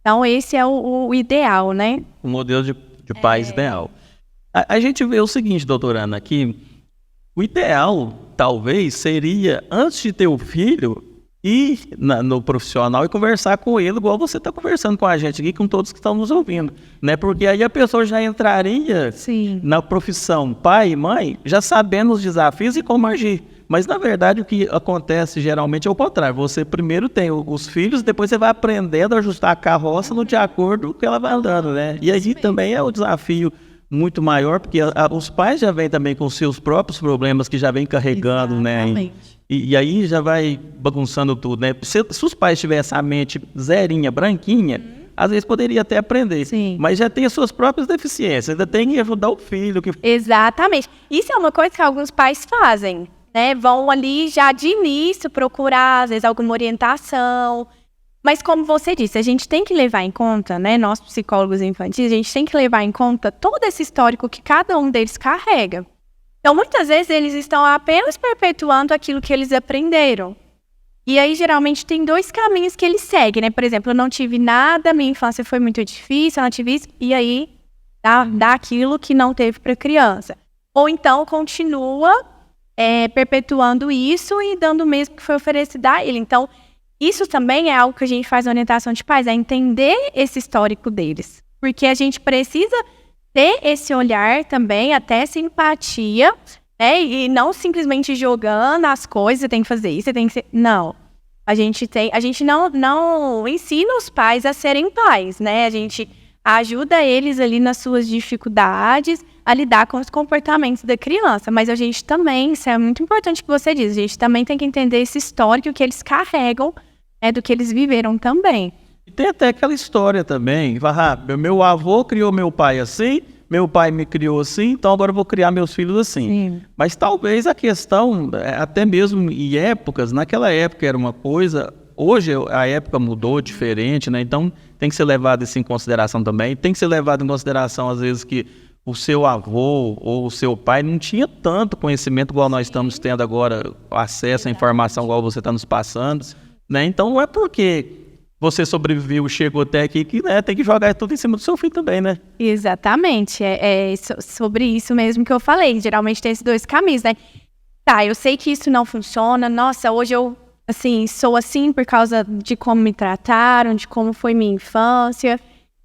Então, esse é o ideal, né? O modelo de pais ideal. A gente vê o seguinte, doutora Ana, que o ideal, talvez, seria, antes de ter o filho, ir no profissional e conversar com ele, igual você está conversando com a gente aqui, com todos que estão nos ouvindo, né? Porque aí a pessoa já entraria na profissão pai e mãe, já sabendo os desafios e como agir. Mas, na verdade, o que acontece geralmente é o contrário. Você primeiro tem os filhos, depois você vai aprendendo a ajustar a carroça de acordo com o que ela vai andando, né? E aí também é o desafio muito maior, porque os pais já vêm também com seus próprios problemas que já vêm carregando, né? E aí já vai bagunçando tudo, né? Se os pais tivessem a mente zerinha, branquinha, às vezes poderia até aprender. Sim. Mas já tem as suas próprias deficiências, ainda tem que ajudar o filho. Exatamente. Isso é uma coisa que alguns pais fazem, né? Vão ali já de início procurar, às vezes, alguma orientação. Mas como você disse, a gente tem que levar em conta, né? Nós, psicólogos infantis, a gente tem que levar em conta todo esse histórico que cada um deles carrega. Então, muitas vezes, eles estão apenas perpetuando aquilo que eles aprenderam. E aí, geralmente, tem 2 caminhos que eles seguem, né? Por exemplo, eu não tive nada, minha infância foi muito difícil, eu não tive isso, e aí dá aquilo que não teve para a criança. Ou então, continua perpetuando isso e dando o mesmo que foi oferecido a ele. Então, isso também é algo que a gente faz na orientação de pais, é entender esse histórico deles. porque a gente precisa ter esse olhar também, até essa empatia, né? E não simplesmente jogando as coisas, você tem que fazer isso, você tem que ser... Não. A gente não ensina os pais a serem pais, né? A gente ajuda eles ali nas suas dificuldades a lidar com os comportamentos da criança. Mas a gente também, isso é muito importante que você diz, a gente também tem que entender esse histórico que eles carregam, do que eles viveram também. E tem até aquela história também, meu avô criou meu pai assim, meu pai me criou assim, então agora eu vou criar meus filhos assim. Sim. Mas talvez a questão, até mesmo em épocas, naquela época era uma coisa, hoje a época mudou, diferente, né? Então tem que ser levado isso em consideração também. Tem que ser levado em consideração, às vezes, que o seu avô ou o seu pai não tinha tanto conhecimento igual nós estamos tendo agora, acesso à informação igual você está nos passando, né? Então não é porque você sobreviveu, chegou até aqui, que tem que jogar tudo em cima do seu filho também, né? Exatamente, sobre isso mesmo que eu falei. Geralmente tem esses dois caminhos, né? Tá, eu sei que isso não funciona, nossa, hoje eu, assim, sou assim por causa de como me trataram, de como foi minha infância.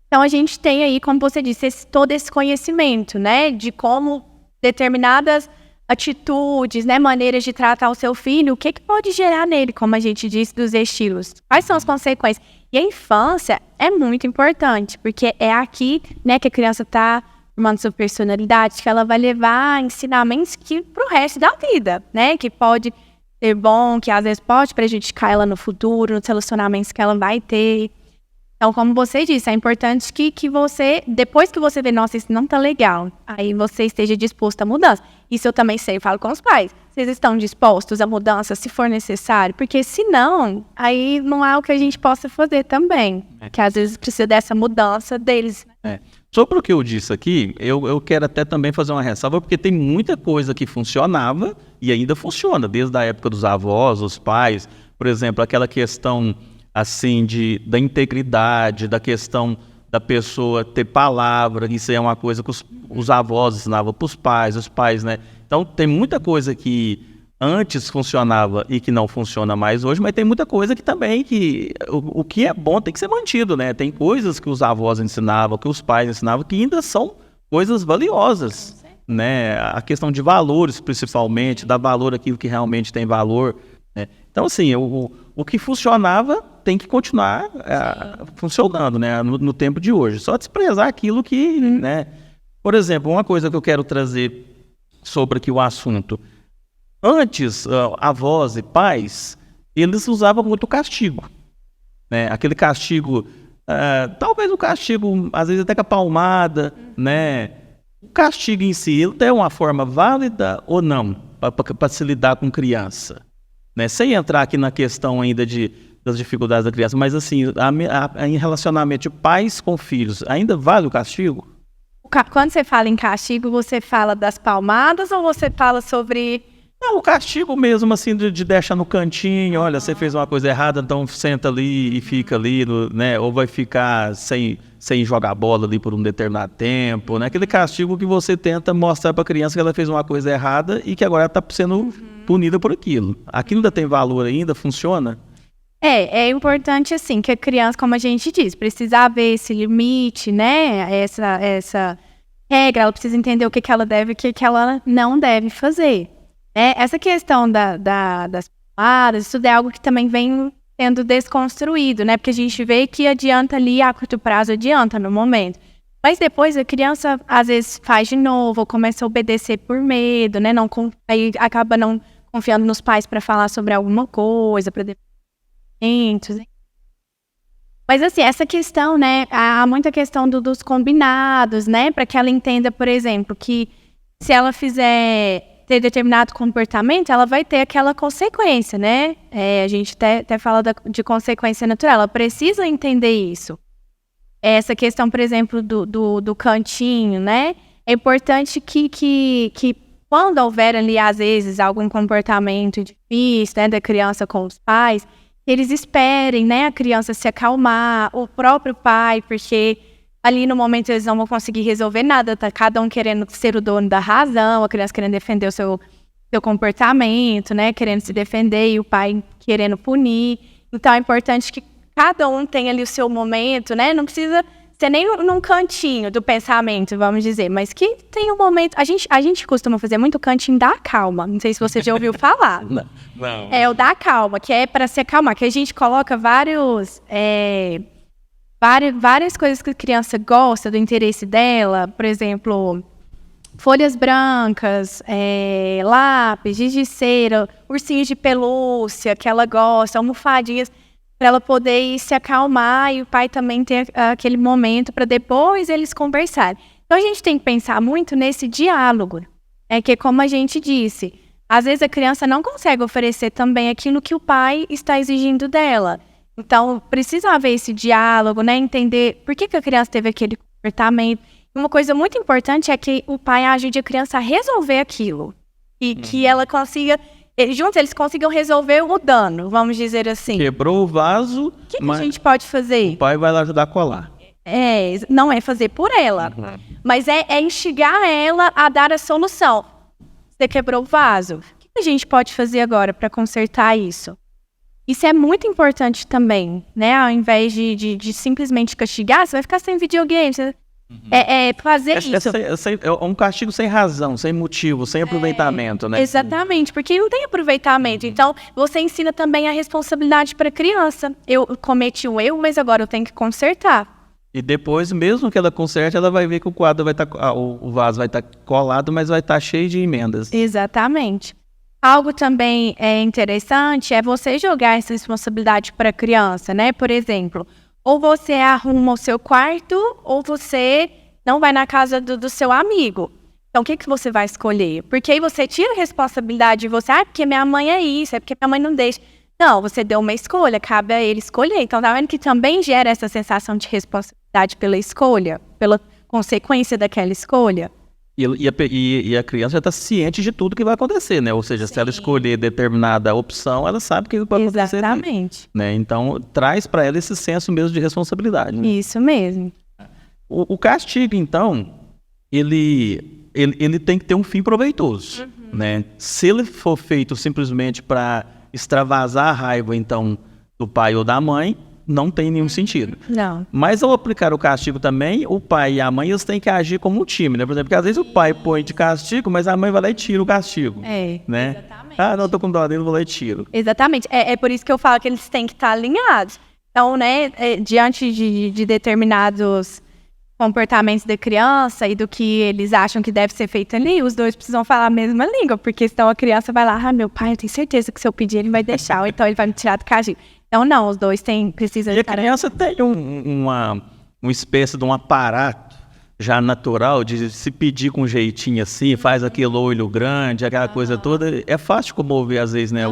Então a gente tem aí, como você disse, todo esse conhecimento, né? De como determinadas atitudes, né, maneiras de tratar o seu filho, o que pode gerar nele, como a gente disse, dos estilos. Quais são as consequências? E a infância é muito importante, porque é aqui, né, que a criança está formando sua personalidade, que ela vai levar ensinamentos que pro resto da vida, né, que pode ser bom, que às vezes pode prejudicar ela no futuro, nos relacionamentos que ela vai ter. Então, como você disse, é importante que você, depois que você vê, nossa, isso não tá legal, aí você esteja disposto à mudança. Isso eu também sei, eu falo com os pais. Vocês estão dispostos à mudança se for necessário? Porque se não, aí não é o que a gente possa fazer também. Que às vezes precisa dessa mudança deles. Sobre o que eu disse aqui, eu quero até também fazer uma ressalva, porque tem muita coisa que funcionava e ainda funciona, desde a época dos avós, os pais. Por exemplo, aquela questão assim, da integridade, da questão da pessoa ter palavra, isso é uma coisa que os avós ensinavam para os pais, né? Então, tem muita coisa que antes funcionava e que não funciona mais hoje, mas tem muita coisa que também, o que é bom tem que ser mantido, né? Tem coisas que os avós ensinavam, que os pais ensinavam, que ainda são coisas valiosas, né? A questão de valores, principalmente, dar valor àquilo que realmente tem valor, né? Então, assim, o que funcionava tem que continuar funcionando, né, no tempo de hoje. Só desprezar aquilo que, né... Por exemplo, uma coisa que eu quero trazer sobre aqui o assunto. Antes, avós e pais, eles usavam muito castigo, né? Aquele castigo, talvez o castigo, às vezes até com a palmada, né? O castigo em si, ele tem uma forma válida ou não para se lidar com criança? Né? Sem entrar aqui na questão ainda das dificuldades da criança, mas assim, em relacionamento de pais com filhos, ainda vale o castigo? Quando você fala em castigo, você fala das palmadas ou você fala sobre... Não, o castigo mesmo, assim, de deixar no cantinho, olha, você fez uma coisa errada, então senta ali e fica ali, né? Ou vai ficar sem jogar bola ali por um determinado tempo, né? Aquele castigo que você tenta mostrar para a criança que ela fez uma coisa errada e que agora ela está sendo punida por aquilo. Aquilo ainda tem valor ainda? Funciona? É importante, assim, que a criança, como a gente diz, precisa haver esse limite, né? Essa regra, ela precisa entender o que ela deve e o que ela não deve fazer. Essa questão das palmadas, isso é algo que também vem sendo desconstruído, né? Porque a gente vê que adianta ali, a curto prazo adianta no momento. Mas depois a criança, às vezes, faz de novo, ou começa a obedecer por medo, né? Aí acaba não confiando nos pais para falar sobre alguma coisa, para depoimentos. Mas assim, essa questão, né? Há muita questão dos combinados, né? Para que ela entenda, por exemplo, que se ela ter determinado comportamento, ela vai ter aquela consequência, né? A gente até fala de consequência natural, ela precisa entender isso. Essa questão, por exemplo, do cantinho, né? É importante que quando houver ali, às vezes, algum comportamento difícil, né, da criança com os pais, eles esperem, né, a criança se acalmar, o próprio pai, porque ali no momento eles não vão conseguir resolver nada, tá cada um querendo ser o dono da razão, a criança querendo defender o seu comportamento, né, querendo se defender e o pai querendo punir. Então é importante que cada um tenha ali o seu momento, né, não precisa ser nem num cantinho do pensamento, vamos dizer, mas que tem um momento... A gente costuma fazer muito cantinho da calma. Não sei se você já ouviu falar. Não. É o da calma, que é para se acalmar, que a gente coloca várias coisas que a criança gosta, do interesse dela. Por exemplo, folhas brancas, lápis, giz de cera, ursinhos de pelúcia que ela gosta, almofadinhas, para ela poder ir se acalmar e o pai também ter aquele momento para depois eles conversarem. Então, a gente tem que pensar muito nesse diálogo. Que como a gente disse, às vezes a criança não consegue oferecer também aquilo que o pai está exigindo dela. Então, precisa haver esse diálogo, né? Entender por que a criança teve aquele comportamento. Uma coisa muito importante é que o pai ajude a criança a resolver aquilo. E que ela consiga... juntos eles consigam resolver o dano, vamos dizer assim. Quebrou o vaso, O que a gente pode fazer? o pai vai lá ajudar a colar. Não é fazer por ela, mas é instigar ela a dar a solução. Você quebrou o vaso. O que a gente pode fazer agora para consertar isso? Isso é muito importante também, né? Ao invés de simplesmente castigar, você vai ficar sem videogame. Fazer isso. É um castigo sem razão, sem motivo, sem aproveitamento, né? Exatamente, porque não tem aproveitamento. Então, você ensina também a responsabilidade para a criança. Eu cometi um erro, mas agora eu tenho que consertar. E depois, mesmo que ela conserte, ela vai ver que o quadro vai estar, o vaso vai estar colado, mas vai estar cheio de emendas. Exatamente. Algo também interessante é você jogar essa responsabilidade para a criança, né? Por exemplo, ou você arruma o seu quarto, ou você não vai na casa do seu amigo. Então, o que você vai escolher? Porque aí você tira a responsabilidade de você, porque minha mãe é isso, é porque minha mãe não deixa. Não, você deu uma escolha, cabe a ele escolher. Então, tá vendo que também gera essa sensação de responsabilidade pela escolha, pela consequência daquela escolha? E a criança já está ciente de tudo que vai acontecer, né? Ou seja, se ela escolher determinada opção, ela sabe o que vai acontecer. Exatamente. Né? Então, traz para ela esse senso mesmo de responsabilidade. Né? Isso mesmo. O castigo, então, ele tem que ter um fim proveitoso. Né? Se ele for feito simplesmente para extravasar a raiva, então, do pai ou da mãe, não tem nenhum sentido. Não. Mas ao aplicar o castigo também, o pai e a mãe, eles têm que agir como um time, né? Por exemplo, porque às vezes o pai põe de castigo, mas a mãe vai lá e tira o castigo. Né? Exatamente. Não, tô com dó dele, vou lá e tiro. Exatamente. É por isso que eu falo que eles têm que estar alinhados. Então, né, diante de determinados comportamentos da criança e do que eles acham que deve ser feito ali, os dois precisam falar a mesma língua, porque senão a criança vai lá, meu pai, eu tenho certeza que se eu pedir ele vai deixar, ou então ele vai me tirar do castigo. Então, não, os dois precisam... E a criança tem uma espécie de um aparato já natural de se pedir com um jeitinho assim, faz aquele olho grande, aquela coisa toda. É fácil comover, às vezes, né?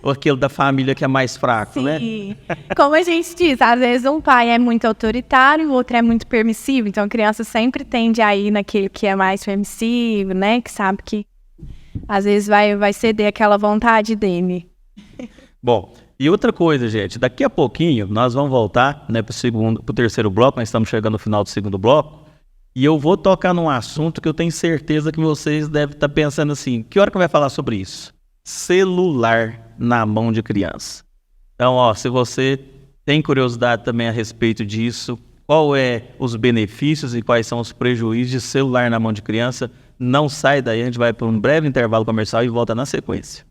Aquilo da família que é mais fraco, Sim. né? Como a gente diz, às vezes um pai é muito autoritário, o outro é muito permissivo. Então, a criança sempre tende a ir naquele que é mais permissivo, né? Que sabe que, às vezes, vai ceder aquela vontade dele. Bom... E outra coisa, gente, daqui a pouquinho nós vamos voltar, né, para o terceiro bloco, nós estamos chegando no final do segundo bloco, e eu vou tocar num assunto que eu tenho certeza que vocês devem estar pensando assim, que hora que vai falar sobre isso? Celular na mão de criança. Então, se você tem curiosidade também a respeito disso, qual é os benefícios e quais são os prejuízos de celular na mão de criança, não sai daí, a gente vai para um breve intervalo comercial e volta na sequência.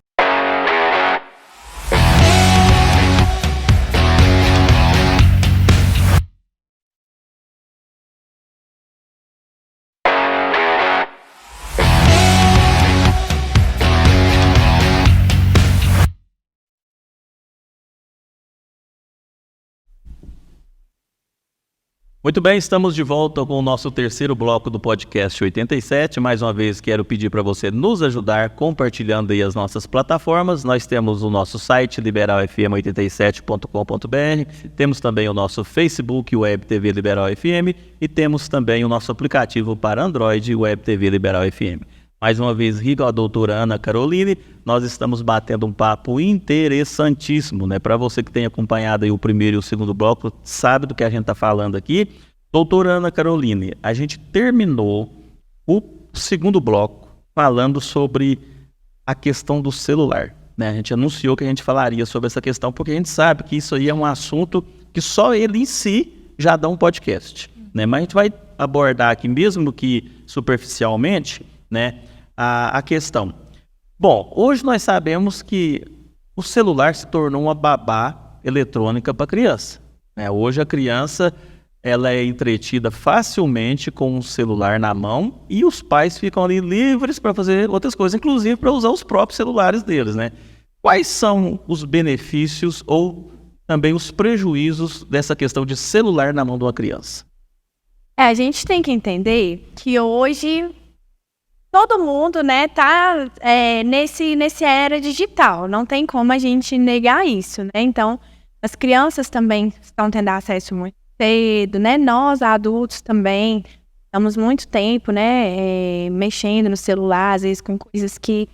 Muito bem, estamos de volta com o nosso terceiro bloco do podcast 87. Mais uma vez, quero pedir para você nos ajudar compartilhando aí as nossas plataformas. Nós temos o nosso site, liberalfm87.com.br, temos também o nosso Facebook, Web TV Liberal FM, e temos também o nosso aplicativo para Android, Web TV Liberal FM. Mais uma vez, Rico, a doutora Ana Caroline, nós estamos batendo um papo interessantíssimo, né? Para você que tem acompanhado aí o primeiro e o segundo bloco, sabe do que a gente está falando aqui. Doutora Ana Caroline, a gente terminou o segundo bloco falando sobre a questão do celular, né? A gente anunciou que a gente falaria sobre essa questão, porque a gente sabe que isso aí é um assunto que só ele em si já dá um podcast, né? Mas a gente vai abordar aqui, mesmo que superficialmente, né, a questão. Bom, hoje nós sabemos que o celular se tornou uma babá eletrônica para a criança, né? Hoje a criança ela é entretida facilmente com o celular na mão e os pais ficam ali livres para fazer outras coisas, inclusive para usar os próprios celulares deles, né? Quais são os benefícios ou também os prejuízos dessa questão de celular na mão de uma criança? A gente tem que entender que hoje todo mundo, né, tá nesse era digital. Não tem como a gente negar isso, né? Então, as crianças também estão tendo acesso muito cedo, né? Nós, adultos, também estamos muito tempo, né, mexendo no celular, às vezes com coisas que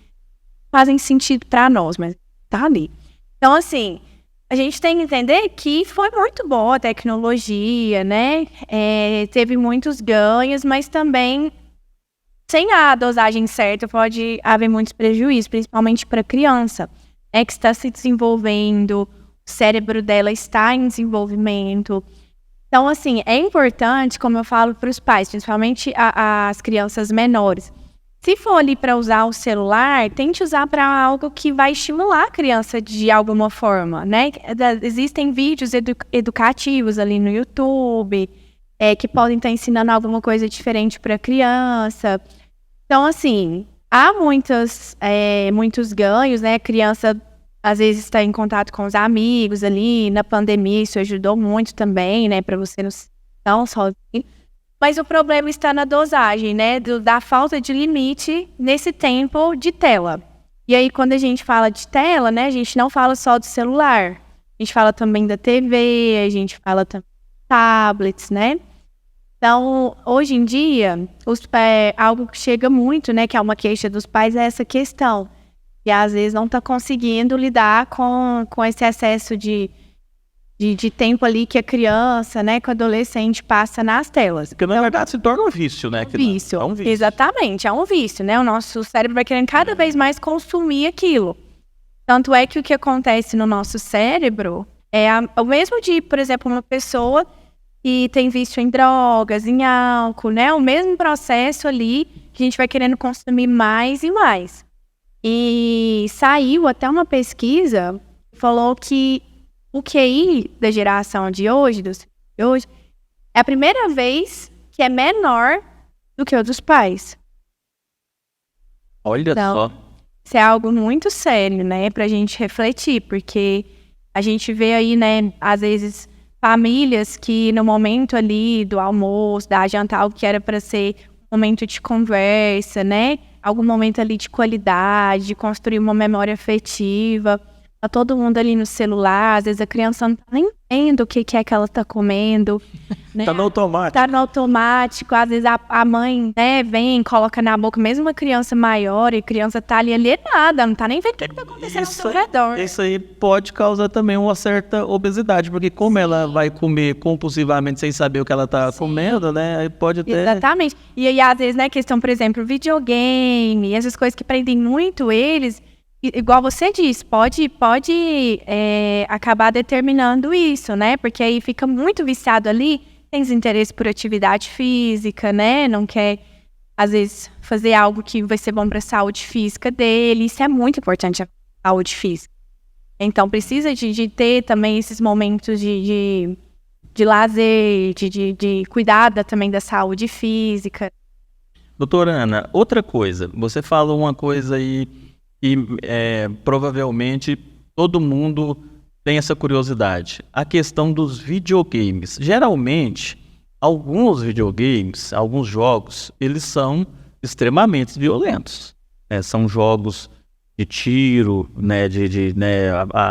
fazem sentido para nós, mas tá ali. Então, assim, a gente tem que entender que foi muito boa a tecnologia, né? Teve muitos ganhos, mas também, sem a dosagem certa, pode haver muitos prejuízos, principalmente para a criança, né, que está se desenvolvendo, o cérebro dela está em desenvolvimento. Então, assim, é importante, como eu falo para os pais, principalmente as crianças menores, se for ali para usar o celular, tente usar para algo que vai estimular a criança de alguma forma, né? Existem vídeos educativos ali no YouTube, que podem estar ensinando alguma coisa diferente para a criança. Então, assim, há muitos ganhos, né? A criança, às vezes, está em contato com os amigos ali. Na pandemia, isso ajudou muito também, né? Para você não estar sozinho. Mas o problema está na dosagem, né? Da falta de limite nesse tempo de tela. E aí, quando a gente fala de tela, né? A gente não fala só do celular. A gente fala também da TV, a gente fala também de tablets, né? Então, hoje em dia, algo que chega muito, né? Que é uma queixa dos pais, é essa questão. E às vezes não está conseguindo lidar com esse excesso de tempo ali que a criança, né, que o adolescente passa nas telas. Porque, na verdade, se torna um vício, né? Vício. É um vício. Exatamente, é um vício, né? O nosso cérebro vai querendo cada vez mais consumir aquilo. Tanto é que o que acontece no nosso cérebro é o mesmo de, por exemplo, uma pessoa que tem vício em drogas, em álcool, né? O mesmo processo ali que a gente vai querendo consumir mais e mais. E saiu até uma pesquisa que falou que o QI da geração de hoje, é a primeira vez que é menor do que o dos pais. Olha então, só. Isso é algo muito sério, né, pra gente refletir, porque a gente vê aí, né, às vezes, famílias que no momento ali do almoço, da janta, algo que era para ser um momento de conversa, né, algum momento ali de qualidade, de construir uma memória afetiva. Tá todo mundo ali no celular, às vezes a criança não tá nem vendo o que é que ela tá comendo. Né? Tá no automático. Tá no automático, às vezes a mãe, né, vem, coloca na boca, mesmo uma criança maior, e a criança tá ali alienada, não tá nem vendo o que tá acontecendo ao seu redor. Isso aí pode causar também uma certa obesidade, porque como ela vai comer compulsivamente sem saber o que ela tá comendo, né, aí pode ter... Exatamente. E aí, às vezes, né, questão, por exemplo, videogame, essas coisas que prendem muito eles... Igual você disse, pode acabar determinando isso, né? Porque aí fica muito viciado ali, tem desinteresse por atividade física, né? Não quer, às vezes, fazer algo que vai ser bom para a saúde física dele. Isso é muito importante, a saúde física. Então, precisa de ter também esses momentos de lazer, de cuidado também da saúde física. Doutora Ana, outra coisa, você falou uma coisa aí e provavelmente todo mundo tem essa curiosidade. A questão dos videogames. Geralmente, alguns videogames, alguns jogos, eles são extremamente violentos. Né? São jogos de tiro, né?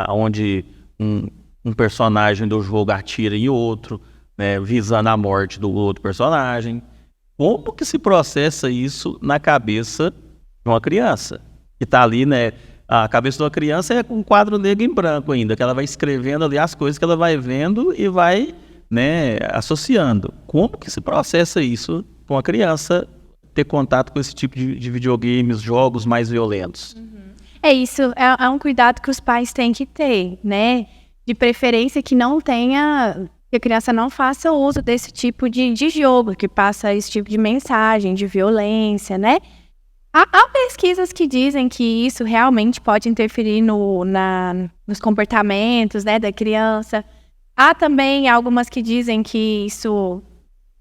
Onde um personagem do jogo atira em outro, né? Visando a morte do outro personagem. Como que se processa isso na cabeça de uma criança? Que está ali, né? A cabeça de uma criança é um quadro negro em branco ainda, que ela vai escrevendo ali as coisas que ela vai vendo e vai, né, associando. Como que se processa isso com a criança ter contato com esse tipo de videogames, jogos mais violentos? Isso é um cuidado que os pais têm que ter, né? De preferência que não tenha que a criança não faça uso desse tipo de jogo, que passa esse tipo de mensagem, de violência, né? Há pesquisas que dizem que isso realmente pode interferir nos comportamentos, né, da criança. Há também algumas que dizem que isso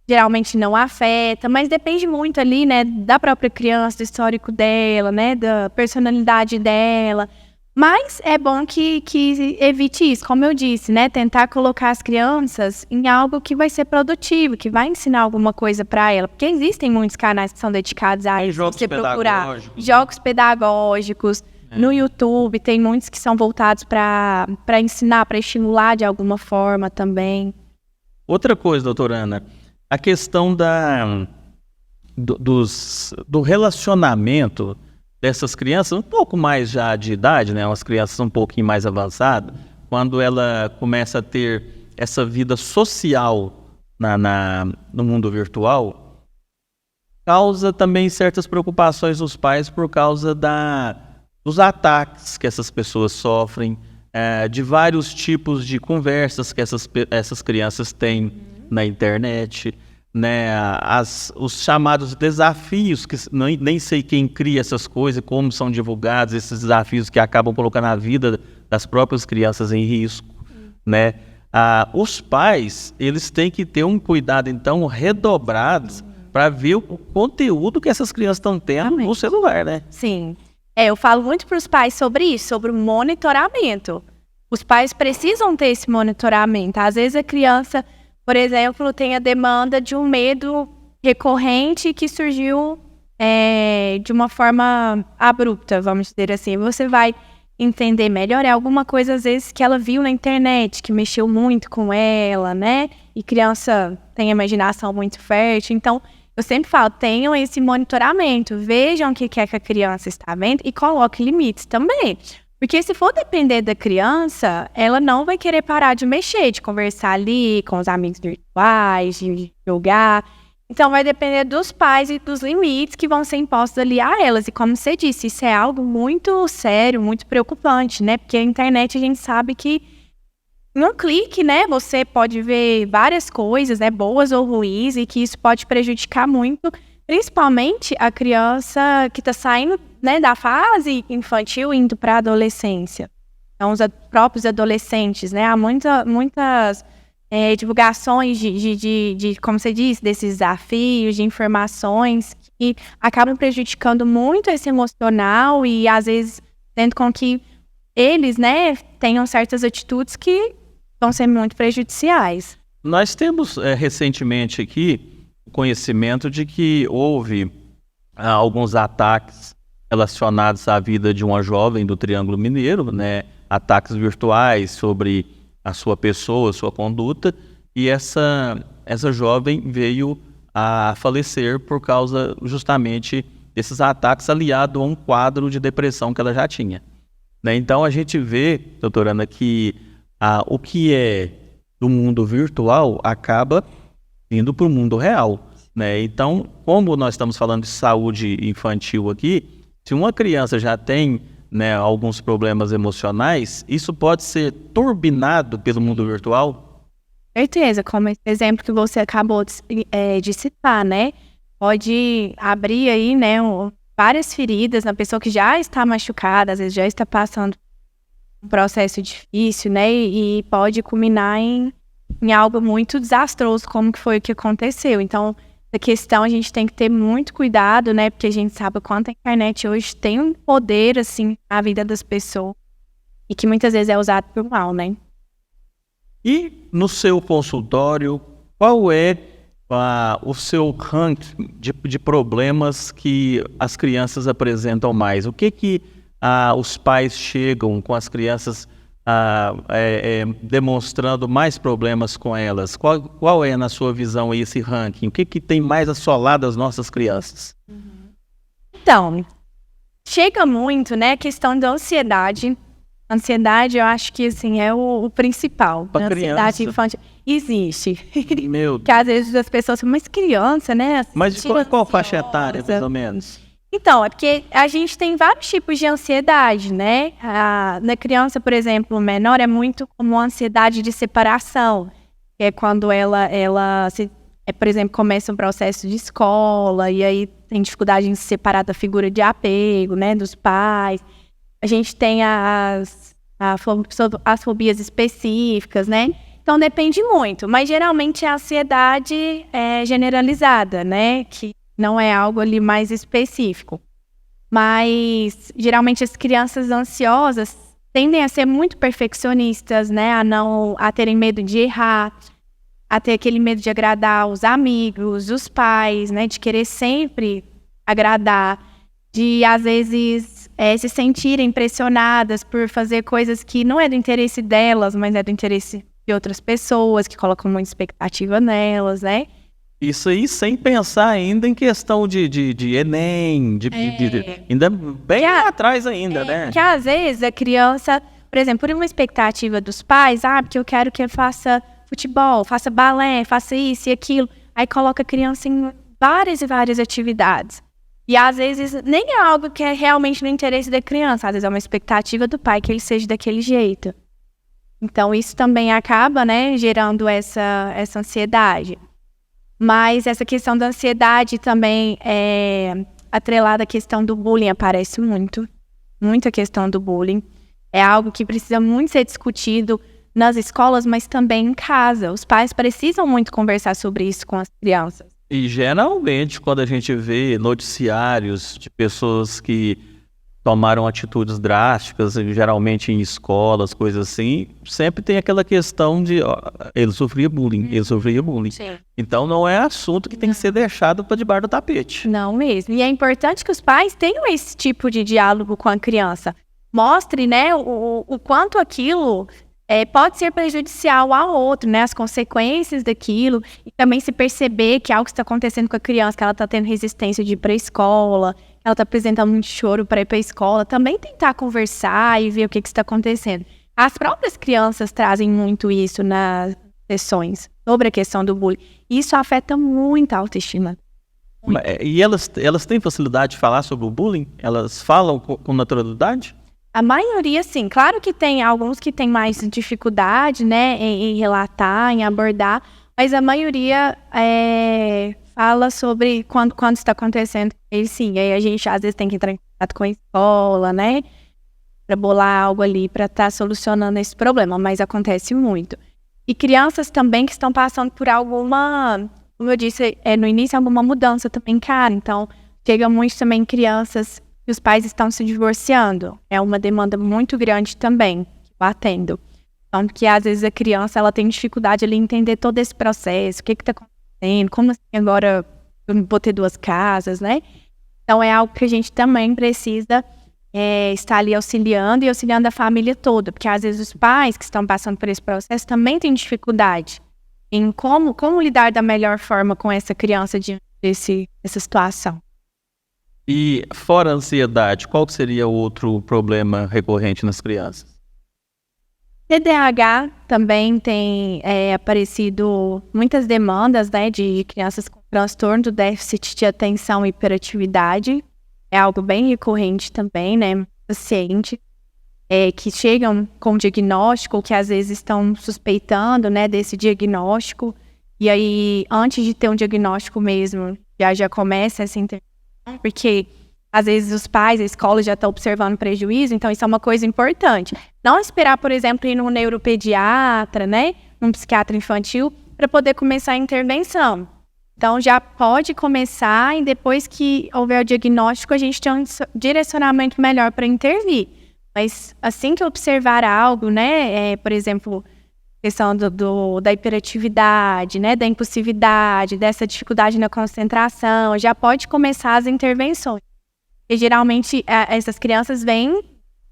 geralmente não afeta, mas depende muito ali, né, da própria criança, do histórico dela, né, da personalidade dela. Mas é bom que evite isso, como eu disse, né, tentar colocar as crianças em algo que vai ser produtivo, que vai ensinar alguma coisa para ela, porque existem muitos canais que são dedicados a isso. Jogos você procurar pedagógicos. jogos pedagógicos. No YouTube tem muitos que são voltados para ensinar, para estimular de alguma forma também. Outra coisa, doutora Ana, a questão do relacionamento dessas crianças, um pouco mais já de idade, né, umas crianças um pouquinho mais avançadas, quando ela começa a ter essa vida social no mundo virtual, causa também certas preocupações dos pais por causa dos ataques que essas pessoas sofrem, de vários tipos de conversas que essas crianças têm na internet, né, os chamados desafios, que nem sei quem cria essas coisas, como são divulgados, esses desafios que acabam colocando a vida das próprias crianças em risco, né? Os pais, eles têm que ter um cuidado, então, redobrado para ver o conteúdo que essas crianças estão tendo no celular, né? Sim. Eu falo muito para os pais sobre isso, sobre o monitoramento. Os pais precisam ter esse monitoramento. Às vezes a criança, por exemplo, tem a demanda de um medo recorrente que surgiu de uma forma abrupta, vamos dizer assim. Você vai entender melhor, é alguma coisa, às vezes, que ela viu na internet, que mexeu muito com ela, né? E criança tem a imaginação muito fértil. Então, eu sempre falo, tenham esse monitoramento, vejam o que é que a criança está vendo e coloque limites também. Porque se for depender da criança, ela não vai querer parar de mexer, de conversar ali com os amigos virtuais, de jogar. Então vai depender dos pais e dos limites que vão ser impostos ali a elas. E como você disse, isso é algo muito sério, muito preocupante, né? Porque a internet a gente sabe que num clique, né, você pode ver várias coisas, né, boas ou ruins, e que isso pode prejudicar muito, principalmente a criança que está saindo, né, da fase infantil e indo para a adolescência. Então, os próprios adolescentes, né, há muitas divulgações de, como você disse, desses desafios, de informações que acabam prejudicando muito esse emocional e, às vezes, tendo com que eles, né, tenham certas atitudes que vão ser muito prejudiciais. Nós temos recentemente aqui o conhecimento de que houve alguns ataques relacionados à vida de uma jovem do Triângulo Mineiro, né? Ataques virtuais sobre a sua pessoa, sua conduta, e essa jovem veio a falecer por causa justamente desses ataques, aliado a um quadro de depressão que ela já tinha, né? Então a gente vê, doutora Ana, que o que é do mundo virtual acaba indo para o mundo real, né? Então, como nós estamos falando de saúde infantil aqui, se uma criança já tem, né, alguns problemas emocionais, isso pode ser turbinado pelo mundo virtual? Certeza, como esse exemplo que você acabou de citar, né? Pode abrir aí, né, várias feridas na pessoa que já está machucada, às vezes já está passando um processo difícil, né? E pode culminar em algo muito desastroso, como que foi o que aconteceu. Então, a questão a gente tem que ter muito cuidado, né? Porque a gente sabe o quanto a internet hoje tem um poder, assim, na vida das pessoas e que muitas vezes é usado por mal, né? E no seu consultório, qual é o seu ranking de problemas que as crianças apresentam mais? O que os pais chegam com as crianças demonstrando mais problemas com elas? Qual é, na sua visão, esse ranking? O que tem mais assolado as nossas crianças? Então, chega muito, né, a questão da ansiedade. Ansiedade, eu acho que, assim, é o principal. Pra ansiedade criança. infantil. Existe. Meu Que às vezes as pessoas falam, mas criança, né? Mas Ansiosa. qual faixa etária, mais ou menos? Então, é porque a gente tem vários tipos de ansiedade, né? Na criança, por exemplo, menor, é muito como ansiedade de separação. que é quando por exemplo, começa um processo de escola, e aí tem dificuldade em se separar da figura de apego, né, dos pais. A gente tem as fobias específicas, né? Então, depende muito. Mas, geralmente, a ansiedade é generalizada, né? Que não é algo ali mais específico. Mas, geralmente, as crianças ansiosas tendem a ser muito perfeccionistas, né? A terem medo de errar, a ter aquele medo de agradar os amigos, os pais, né? De querer sempre agradar, de, às vezes, se sentirem pressionadas por fazer coisas que não é do interesse delas, mas é do interesse de outras pessoas, que colocam muita expectativa nelas, né? Isso aí sem pensar ainda em questão de Enem, ainda bem lá atrás ainda, né? Que às vezes a criança, por exemplo, por uma expectativa dos pais, porque eu quero que ele faça futebol, faça balé, faça isso e aquilo, aí coloca a criança em várias e várias atividades. E às vezes nem é algo que é realmente no interesse da criança, às vezes é uma expectativa do pai que ele seja daquele jeito. Então isso também acaba, né, gerando essa ansiedade. Mas essa questão da ansiedade também é atrelada à questão do bullying, aparece muita questão do bullying. É algo que precisa muito ser discutido nas escolas, mas também em casa. Os pais precisam muito conversar sobre isso com as crianças. E geralmente, quando a gente vê noticiários de pessoas que tomaram atitudes drásticas, geralmente em escolas, coisas assim, sempre tem aquela questão de ele sofria bullying. Sim. Então não é assunto que tem que ser deixado para debaixo do tapete. Não mesmo. E é importante que os pais tenham esse tipo de diálogo com a criança. Mostre, né, o quanto aquilo pode ser prejudicial ao outro, né, as consequências daquilo, e também se perceber que algo está acontecendo com a criança, que ela está tendo resistência de ir para a escola, que ela está apresentando muito choro para ir para a escola, também tentar conversar e ver o que está acontecendo. As próprias crianças trazem muito isso nas sessões, sobre a questão do bullying. Isso afeta muito a autoestima. E elas têm facilidade de falar sobre o bullying? Elas falam com naturalidade? A maioria, sim. Claro que tem alguns que têm mais dificuldade, né, em relatar, em abordar, mas a maioria fala sobre quando está acontecendo. E sim, aí a gente às vezes tem que entrar em contato com a escola, né, para bolar algo ali para estar solucionando esse problema, mas acontece muito. E crianças também que estão passando por alguma, como eu disse no início, alguma mudança também, cara. Então, chega muito também crianças que os pais estão se divorciando. É uma demanda muito grande também, que eu atendo. Então, que às vezes a criança ela tem dificuldade ali em entender todo esse processo, o que está acontecendo, como assim agora eu vou ter 2 casas, né? Então, é algo que a gente também precisa estar ali auxiliando e auxiliando a família toda, porque às vezes os pais que estão passando por esse processo também têm dificuldade em como lidar da melhor forma com essa criança diante dessa situação. E fora a ansiedade, qual seria outro problema recorrente nas crianças? TDAH também tem aparecido muitas demandas, né, de crianças com transtorno do déficit de atenção e hiperatividade. É algo bem recorrente também, né, paciente que chegam com diagnóstico, que às vezes estão suspeitando, né, desse diagnóstico, e aí antes de ter um diagnóstico mesmo, já começa essa intervenção, porque às vezes os pais, a escola já estão observando prejuízo, então isso é uma coisa importante. Não esperar, por exemplo, ir num neuropediatra, né, num psiquiatra infantil, para poder começar a intervenção. Então já pode começar e depois que houver o diagnóstico, a gente tem um direcionamento melhor para intervir. Mas assim que observar algo, né, por exemplo, questão da hiperatividade, né, da impulsividade, dessa dificuldade na concentração, já pode começar as intervenções. E geralmente essas crianças vêm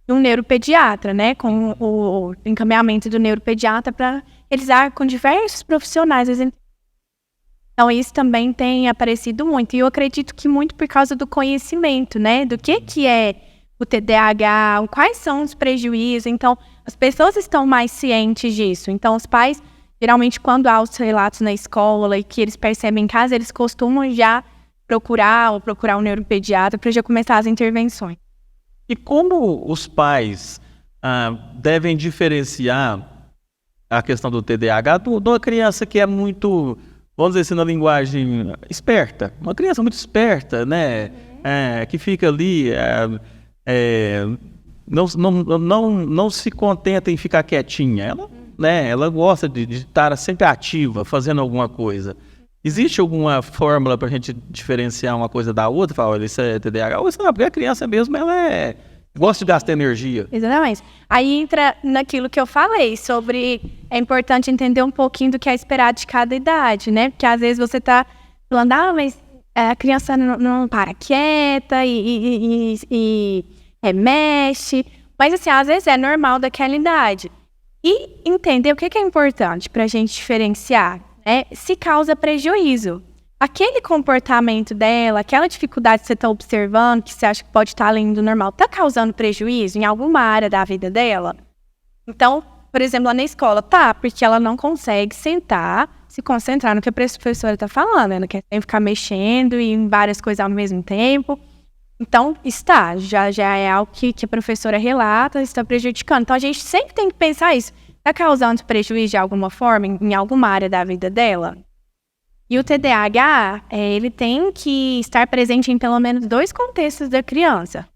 de um neuropediatra, né, com o encaminhamento do neuropediatra para realizar com diversos profissionais. Então isso também tem aparecido muito. E eu acredito que muito por causa do conhecimento, né, do que é o TDAH, quais são os prejuízos. Então as pessoas estão mais cientes disso. Então os pais, geralmente quando há os relatos na escola e que eles percebem em casa, eles costumam já procurar um neuropediatra para já começar as intervenções. E como os pais devem diferenciar a questão do TDAH de uma criança que é muito, vamos dizer assim, na linguagem esperta. Uma criança muito esperta, né? Que fica ali, não se contenta em ficar quietinha. Ela gosta de estar sempre ativa, fazendo alguma coisa. Existe alguma fórmula para a gente diferenciar uma coisa da outra? Falar, olha, isso é TDAH? Ou isso não, porque a criança mesmo, ela gosta de gastar energia. Exatamente. Aí entra naquilo que eu falei sobre é importante entender um pouquinho do que é esperado de cada idade, né? Porque às vezes você tá falando, mas a criança não para quieta e mexe. Mas assim, às vezes é normal daquela idade. E entender o que é importante para a gente diferenciar, né? Se causa prejuízo. Aquele comportamento dela, aquela dificuldade que você está observando, que você acha que pode estar além do normal, está causando prejuízo em alguma área da vida dela? Então, por exemplo, lá na escola, porque ela não consegue sentar, se concentrar no que a professora está falando, ela quer ficar mexendo e em várias coisas ao mesmo tempo. Então, já é algo que a professora relata, está prejudicando. Então, a gente sempre tem que pensar isso. Está causando prejuízo de alguma forma em alguma área da vida dela? E o TDAH, ele tem que estar presente em pelo menos 2 contextos da criança.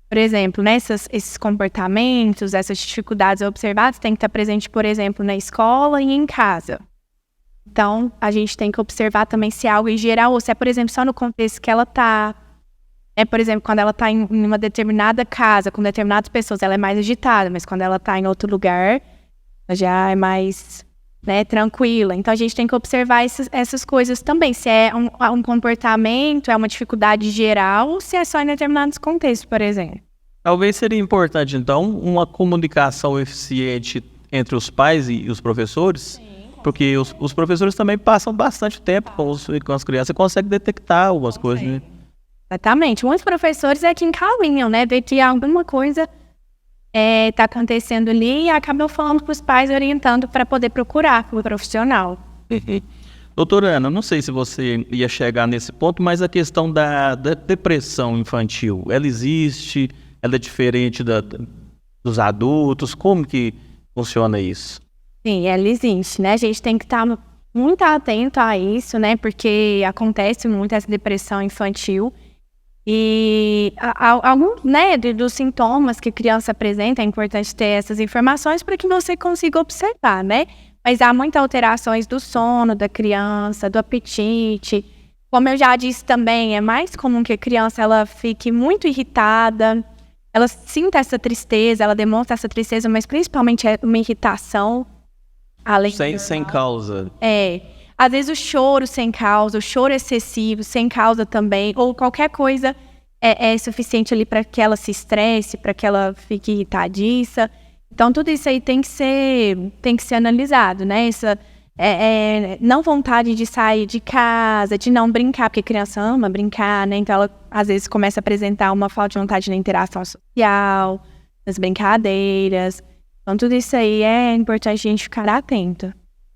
Por exemplo, esses comportamentos, essas dificuldades observadas têm que estar presente, por exemplo, na escola e em casa. Então, a gente tem que observar também se é algo em geral ou se é, por exemplo, só no contexto que ela está. Por exemplo, quando ela está em uma determinada casa, com determinadas pessoas, ela é mais agitada, mas quando ela está em outro lugar, ela já é mais, tranquila. Então, a gente tem que observar essas coisas também, se é um comportamento, é uma dificuldade geral, ou se é só em determinados contextos, por exemplo. Talvez seria importante, então, uma comunicação eficiente entre os pais e os professores. Sim. Porque os professores também passam bastante tempo com as crianças e conseguem detectar algumas coisas, né? Exatamente. Muitos professores que encaminham, ver que alguma coisa está acontecendo ali e acabam falando para os pais, orientando para poder procurar o profissional. Doutora Ana, não sei se você ia chegar nesse ponto, mas a questão da depressão infantil, ela existe? Ela é diferente dos adultos? Como que funciona isso? Sim, ela existe, A gente tem que estar muito atento a isso, Porque acontece muito essa depressão infantil. E algum, dos sintomas que a criança apresenta, é importante ter essas informações para que você consiga observar, Mas há muitas alterações do sono da criança, do apetite. Como eu já disse também, é mais comum que a criança ela fique muito irritada, ela sinta essa tristeza, ela demonstra essa tristeza, mas principalmente é uma irritação. Sem causa. Às vezes o choro sem causa, o choro excessivo, sem causa também, ou qualquer coisa é suficiente ali para que ela se estresse, para que ela fique irritadiça. Então, tudo isso aí tem que ser analisado, Essa não vontade de sair de casa, de não brincar, porque a criança ama brincar, Então, ela às vezes começa a apresentar uma falta de vontade na interação social, nas brincadeiras. Então, tudo isso aí é importante a gente ficar atento.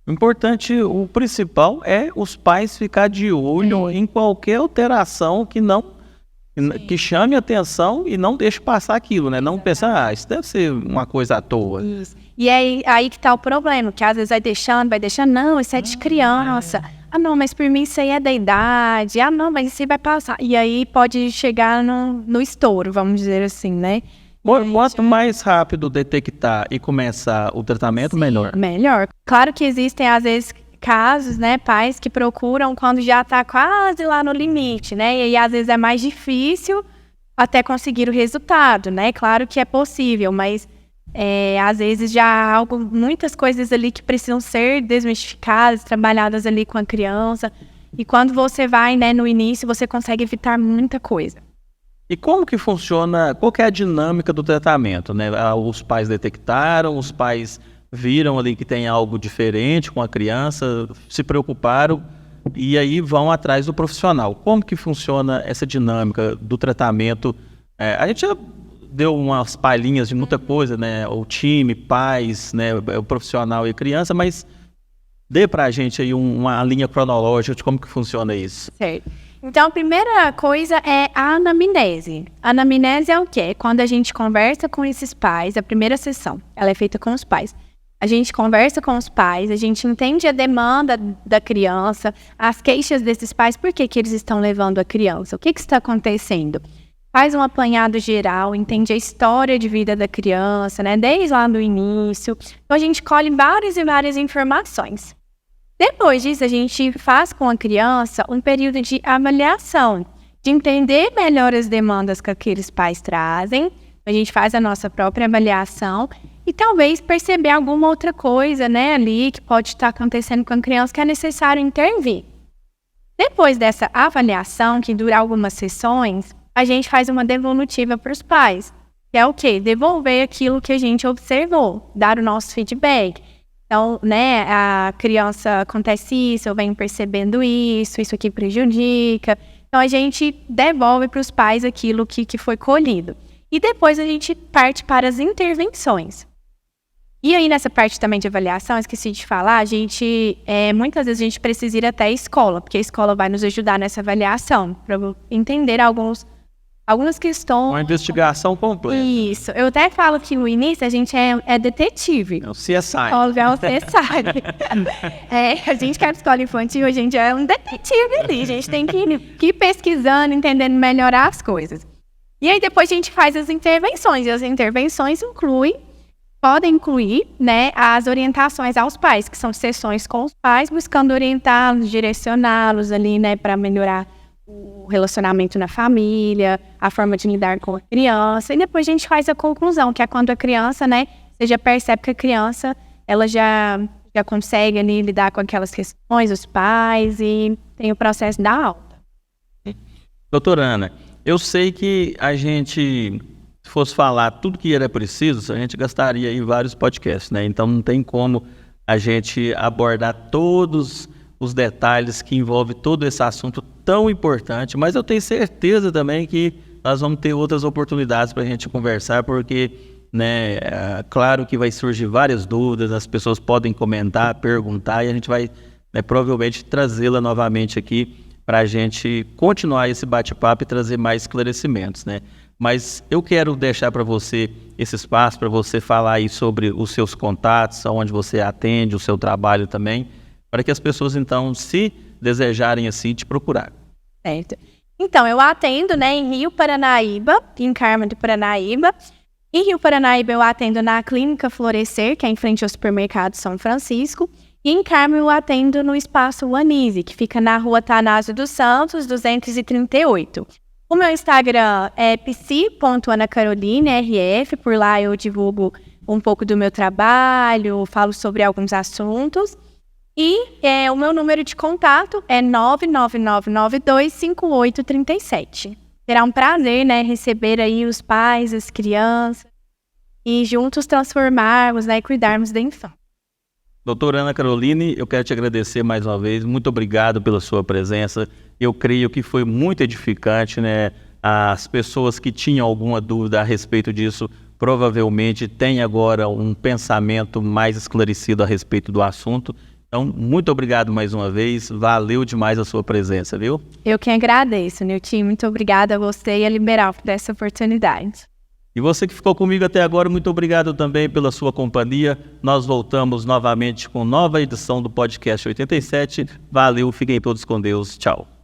O principal é os pais ficar de olho em qualquer alteração que chame atenção e não deixe passar aquilo, Não pensar, isso deve ser uma coisa à toa. Isso. E é aí que está o problema, que às vezes vai deixando, não, isso é de criança. Não, mas por mim isso aí é da idade. Não, mas isso aí vai passar. E aí pode chegar no estouro, vamos dizer assim, Quanto mais rápido detectar e começar o tratamento, melhor. Melhor. Claro que existem, às vezes, casos, pais que procuram quando já está quase lá no limite, E aí, às vezes, é mais difícil até conseguir o resultado, Claro que é possível, mas às vezes já há muitas coisas ali que precisam ser desmistificadas, trabalhadas ali com a criança. E quando você vai, no início, você consegue evitar muita coisa. E como que funciona, qual que é a dinâmica do tratamento, Os pais detectaram, os pais viram ali que tem algo diferente com a criança, se preocuparam e aí vão atrás do profissional. Como que funciona essa dinâmica do tratamento? A gente já deu umas palhinhas de muita coisa, O time, pais, o profissional e a criança, mas dê pra gente aí uma linha cronológica de como que funciona isso. Certo. Então, a primeira coisa é a anamnese. A anamnese é o quê? Quando a gente conversa com esses pais, a primeira sessão, ela é feita com os pais. A gente conversa com os pais, a gente entende a demanda da criança, as queixas desses pais, por que eles estão levando a criança, o que está acontecendo. Faz um apanhado geral, entende a história de vida da criança, né, desde lá no início. Então, a gente colhe várias e várias informações. Depois disso, a gente faz com a criança um período de avaliação, de entender melhor as demandas que aqueles pais trazem. A gente faz a nossa própria avaliação e talvez perceber alguma outra coisa, né, ali que pode estar acontecendo com a criança que é necessário intervir. Depois dessa avaliação, que dura algumas sessões, a gente faz uma devolutiva para os pais, que é o quê? Devolver aquilo que a gente observou, dar o nosso feedback. Então, né, a criança acontece isso, eu venho percebendo isso aqui prejudica. Então, a gente devolve para os pais aquilo que foi colhido. E depois a gente parte para as intervenções. E aí, nessa parte também de avaliação, esqueci de falar, a gente, muitas vezes a gente precisa ir até a escola, porque a escola vai nos ajudar nessa avaliação, para entender algumas questões. Uma investigação completa. Isso. Eu até falo que no início a gente é detetive. É o CSI. É o CSI. A gente que é escola infantil, a gente é um detetive ali. A gente tem que ir pesquisando, entendendo melhor as coisas. E aí depois a gente faz as intervenções. E as intervenções podem incluir, né, as orientações aos pais, que são sessões com os pais, buscando orientá-los, direcioná-los ali, né, para melhorar o relacionamento na família, a forma de lidar com a criança. E depois a gente faz a conclusão, que é quando a criança, né, você já percebe que a criança, ela já consegue ali lidar com aquelas questões, os pais, e tem o processo da alta. Doutora Ana, eu sei que a gente, se fosse falar tudo que era preciso, a gente gastaria aí vários podcasts, né? Então não tem como a gente abordar todos os detalhes que envolvem todo esse assunto tão importante, mas eu tenho certeza também que nós vamos ter outras oportunidades para a gente conversar, porque, né, claro que vai surgir várias dúvidas, as pessoas podem comentar, perguntar, e a gente vai, né, provavelmente trazê-la novamente aqui para a gente continuar esse bate-papo e trazer mais esclarecimentos, né? Mas eu quero deixar para você esse espaço para você falar aí sobre os seus contatos, onde você atende, o seu trabalho também, para que as pessoas, então, se desejarem assim, te procurar. Certo. Então, eu atendo, né, em Rio Paranaíba, em Carmo do Paranaíba. Em Rio Paranaíba, eu atendo na Clínica Florescer, que é em frente ao supermercado São Francisco. E em Carmo, eu atendo no Espaço Uanise, que fica na rua Tanásio dos Santos, 238. O meu Instagram é psi.anacarolinerf, por lá eu divulgo um pouco do meu trabalho, falo sobre alguns assuntos. E o meu número de contato é 999925837. Será um prazer, né, receber aí os pais, as crianças e juntos transformarmos, né, e cuidarmos da infância. Doutora Ana Caroline, eu quero te agradecer mais uma vez, muito obrigado pela sua presença. Eu creio que foi muito edificante, né? As pessoas que tinham alguma dúvida a respeito disso provavelmente têm agora um pensamento mais esclarecido a respeito do assunto. Então, muito obrigado mais uma vez, valeu demais a sua presença, viu? Eu que agradeço, Nilton, muito obrigada a você e a Liberal por essa oportunidade. E você que ficou comigo até agora, muito obrigado também pela sua companhia. Nós voltamos novamente com nova edição do Podcast 87. Valeu, fiquem todos com Deus. Tchau.